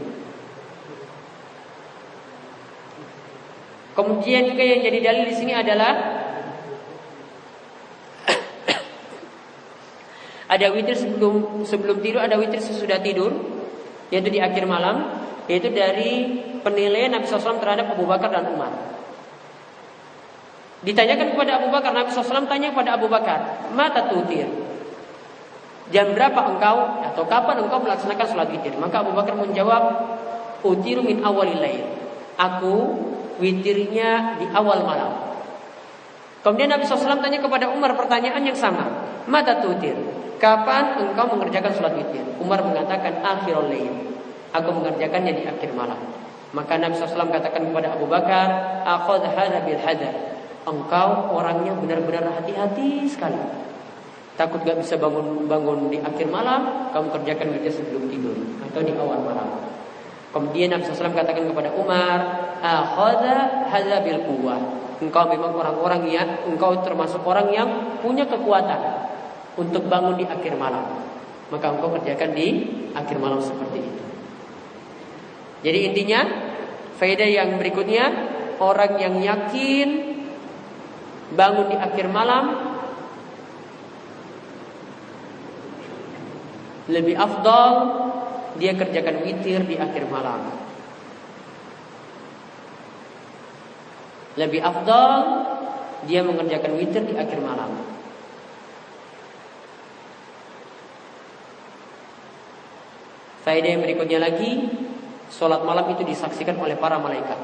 Kemudian juga yang jadi dalil di sini adalah ada witir sebelum tidur, ada witir sesudah tidur, yaitu di akhir malam, yaitu dari penilaian Nabi SAW terhadap Abu Bakar dan Umar. Ditanyakan kepada Abu Bakar, Nabi SAW tanya kepada Abu Bakar, mata tutir, jam berapa engkau atau kapan engkau melaksanakan sholat witir? Maka Abu Bakar menjawab, utiru min awalil lail, aku witirnya di awal malam. Kemudian Nabi SAW tanya kepada Umar pertanyaan yang sama, mata tutir, kapan engkau mengerjakan sholat witir? Umar mengatakan akhirul lail, aku mengerjakannya di akhir malam. Maka Nabi SAW katakan kepada Abu Bakar, akhadh hadza bil hadar, engkau orangnya benar-benar hati-hati sekali. Takut gak bisa bangun di akhir malam, kamu kerjakan witir sebelum tidur atau di awal malam. Kemudian Nabi SAW katakan kepada Umar, akhadha hadza bil quwwah, engkau memang orang-orang yang engkau termasuk orang yang punya kekuatan untuk bangun di akhir malam, maka engkau kerjakan di akhir malam seperti itu. Jadi intinya faedah yang berikutnya, orang yang yakin bangun di akhir malam lebih afdal dia kerjakan witir di akhir malam. Lebih afdal dia mengerjakan witir di akhir malam. Faedah yang berikutnya lagi, sholat malam itu disaksikan oleh para malaikat.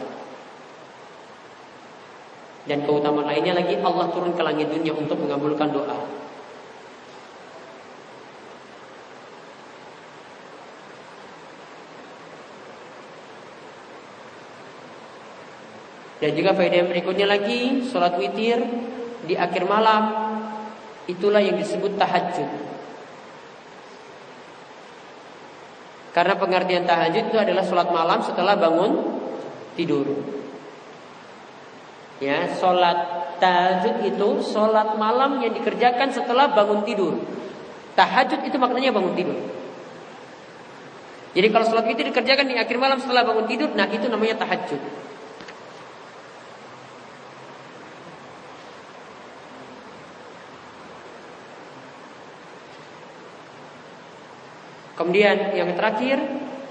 Dan keutamaan lainnya lagi, Allah turun ke langit dunia untuk mengabulkan doa. Dan juga faedah yang berikutnya lagi, sholat witir di akhir malam, itulah yang disebut tahajud. Karena pengertian tahajud itu adalah sholat malam setelah bangun tidur. Ya, sholat tahajud itu sholat malam yang dikerjakan setelah bangun tidur. Tahajud itu maknanya bangun tidur. Jadi kalau sholat witir dikerjakan di akhir malam setelah bangun tidur, nah itu namanya tahajud. Kemudian yang terakhir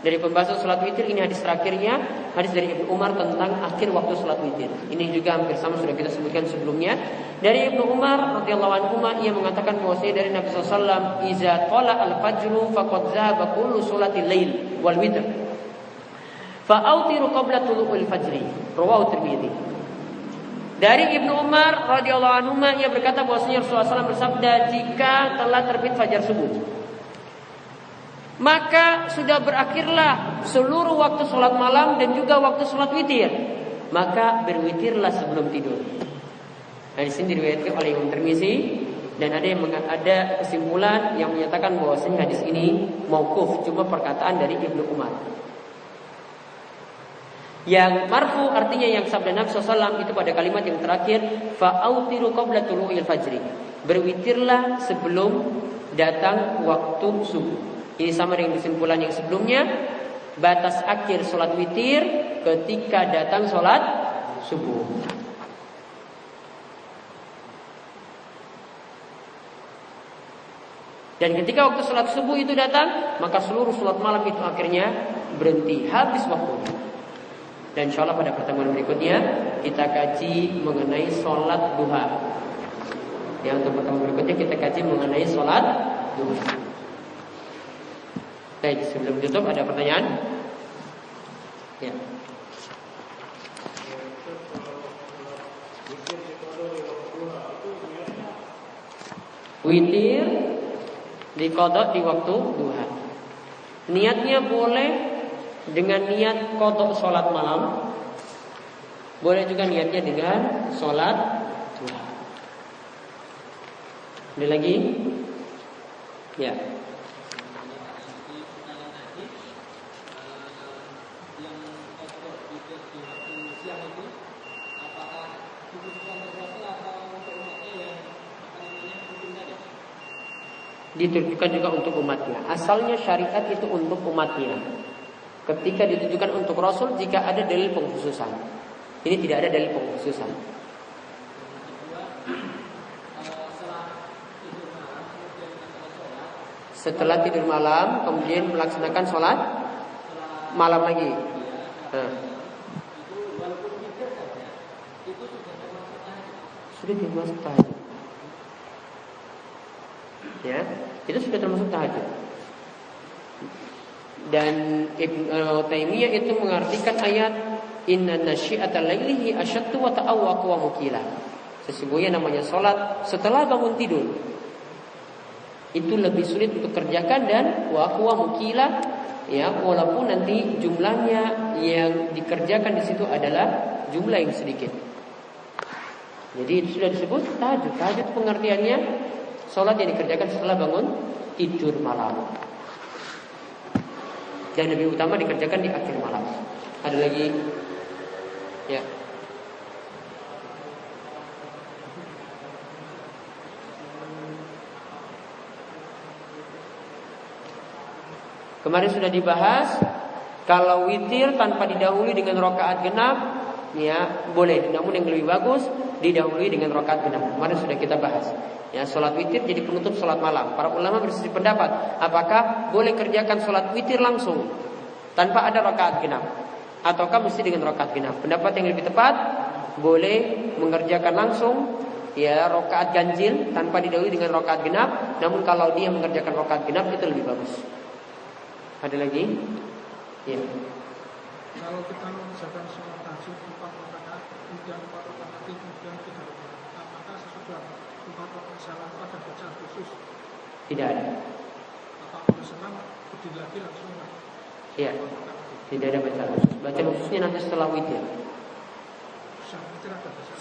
dari pembahasan sholat witir, ini hadis terakhirnya, hadis dari Ibnu Umar tentang akhir waktu sholat witir. Ini juga hampir sama sudah kita sebutkan sebelumnya. Dari Ibnu Umar radhiyallahu anhu, ia mengatakan bahwasanya dari Nabi SAW, iza qala al-fajru faqad zahaba kullu sholatil lail wal witr, fa autiru qabla tulu'il fajri, rawahu Tirmidzi. Dari Ibnu Umar radhiyallahu anhu, ia berkata bahwasanya Rasulullah SAW bersabda, jika telah terbit fajar subuh, maka sudah berakhirlah seluruh waktu sholat malam dan juga waktu sholat witir, maka berwitirlah sebelum tidur. Nah, di sini diriwayatkan oleh Imam Tirmidzi, dan ada kesimpulan yang menyatakan bahwasanya hadis ini mauquf, cuma perkataan dari Ibnu Umar. Yang marfu artinya yang sabda Nabi SAW itu pada kalimat yang terakhir, fa'autiru qabla tulu'il fajri, berwitirlah sebelum datang waktu subuh. Ini sama dengan kesimpulan yang sebelumnya, batas akhir sholat witir ketika datang sholat subuh. Dan ketika waktu sholat subuh itu datang, maka seluruh sholat malam itu akhirnya berhenti, habis waktunya. Dan insya Allah pada pertemuan berikutnya kita kaji mengenai sholat duha. Ya, untuk pertemuan berikutnya kita kaji mengenai sholat duha. Baik, sebelum tutup ada pertanyaan? Ya. Witir dikodok di waktu duha. Niatnya boleh dengan niat kodok sholat malam, boleh juga niatnya dengan sholat duha. Ada lagi? Ya. Ditujukan juga untuk umatnya. Asalnya syariat itu untuk umatnya. Ketika ditujukan untuk Rasul jika ada dalil pengkhususan. Ini tidak ada dalil pengkhususan. Setelah tidur malam kemudian melaksanakan sholat malam lagi. Sudah termasuk tahajud. Ya, itu sudah termasuk tahajud. Dan Ibnu Taimiyah itu mengartikan ayat inna nasyi'atal laili asyaddu wa ta'awwaqu wa mukila. Sesungguhnya namanya sholat setelah bangun tidur itu lebih sulit untuk kerjakan dan wa mukila, ya, walaupun nanti jumlahnya yang dikerjakan di situ adalah jumlah yang sedikit. Jadi itu sudah disebut tahajud. Tahajud pengertiannya sholat yang dikerjakan setelah bangun tidur malam. Dan lebih utama dikerjakan di akhir malam. Ada lagi? Ya. Kemarin sudah dibahas kalau witir tanpa didahului dengan rakaat genap, ya boleh. Namun yang lebih bagus didahului dengan rakaat genap. Kemarin sudah kita bahas. Ya, sholat witir jadi penutup sholat malam. Para ulama berselisih pendapat, apakah boleh kerjakan sholat witir langsung tanpa ada rakaat genap, ataukah mesti dengan rakaat genap? Pendapat yang lebih tepat, boleh mengerjakan langsung, ya, rakaat ganjil tanpa didahului dengan rakaat genap. Namun kalau dia mengerjakan rakaat genap itu lebih bagus. Ada lagi? Ya. Kalau kita mengerjakan sholat tahajud 4 rakaat, kemudian 4 rakaat, kemudian 3 rakaat, apakah sesudah 4 rakaat salam ada bacaan khusus? Tidak ada. Apakah senang berdiri lagi langsung? Ya, tidak ada bacaan khusus. Bacaan khususnya nanti setelah witir.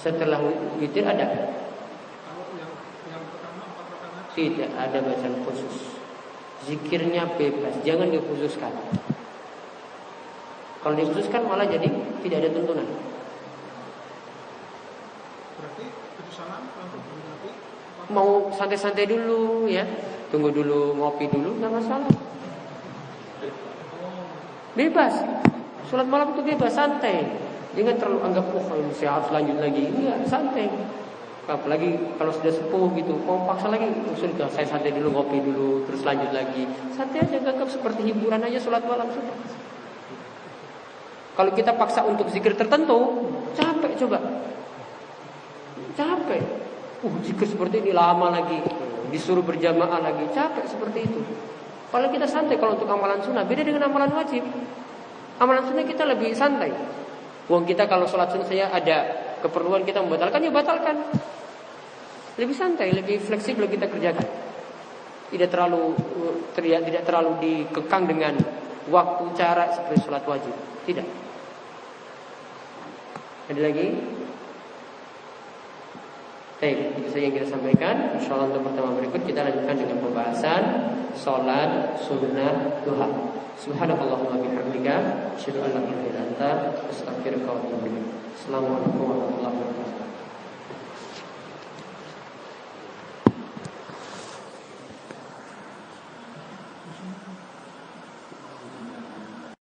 Setelah witir ada. Kalau yang pertama 4 rakaat tidak ada bacaan khusus. Zikirnya bebas, jangan dikhususkan. Kalau dikhususkan malah jadi tidak ada tuntunan. Berarti itu salam langsung berdiri lagi. Mau santai-santai dulu, ya, tunggu dulu, ngopi dulu, nggak masalah. Bebas. Sholat malam itu bebas, santai. Jangan terlalu anggap ini saya harus lanjut lagi. Enggak, santai. Apalagi kalau sudah sepuh gitu, mau paksa lagi, sudah saya santai dulu, ngopi dulu, terus lanjut lagi. Santai aja, anggap seperti hiburan aja sholat malam sudah. Kalau kita paksa untuk zikir tertentu, capek coba. Capek. Zikir seperti ini lama lagi, disuruh berjamaah lagi, capek seperti itu. Kalau kita santai, kalau untuk amalan sunnah beda dengan amalan wajib. Amalan sunnah kita lebih santai. Wong kita kalau sholat sunnah saya ada keperluan kita membatalkan, ya batalkan. Lebih santai, lebih fleksibel kita kerjakan. Tidak terlalu dikekang dengan waktu cara seperti sholat wajib. Tidak. Ada lagi? Baik, itu saja yang kita sampaikan. InsyaAllah untuk pertemuan berikut kita lanjutkan dengan pembahasan sholat sunnah duha. Subhanakallahumma bihamdika asyhadu an la ilaha illa anta astaghfiruka wa atubu ilaik. Assalamualaikum warahmatullahi wabarakatuh.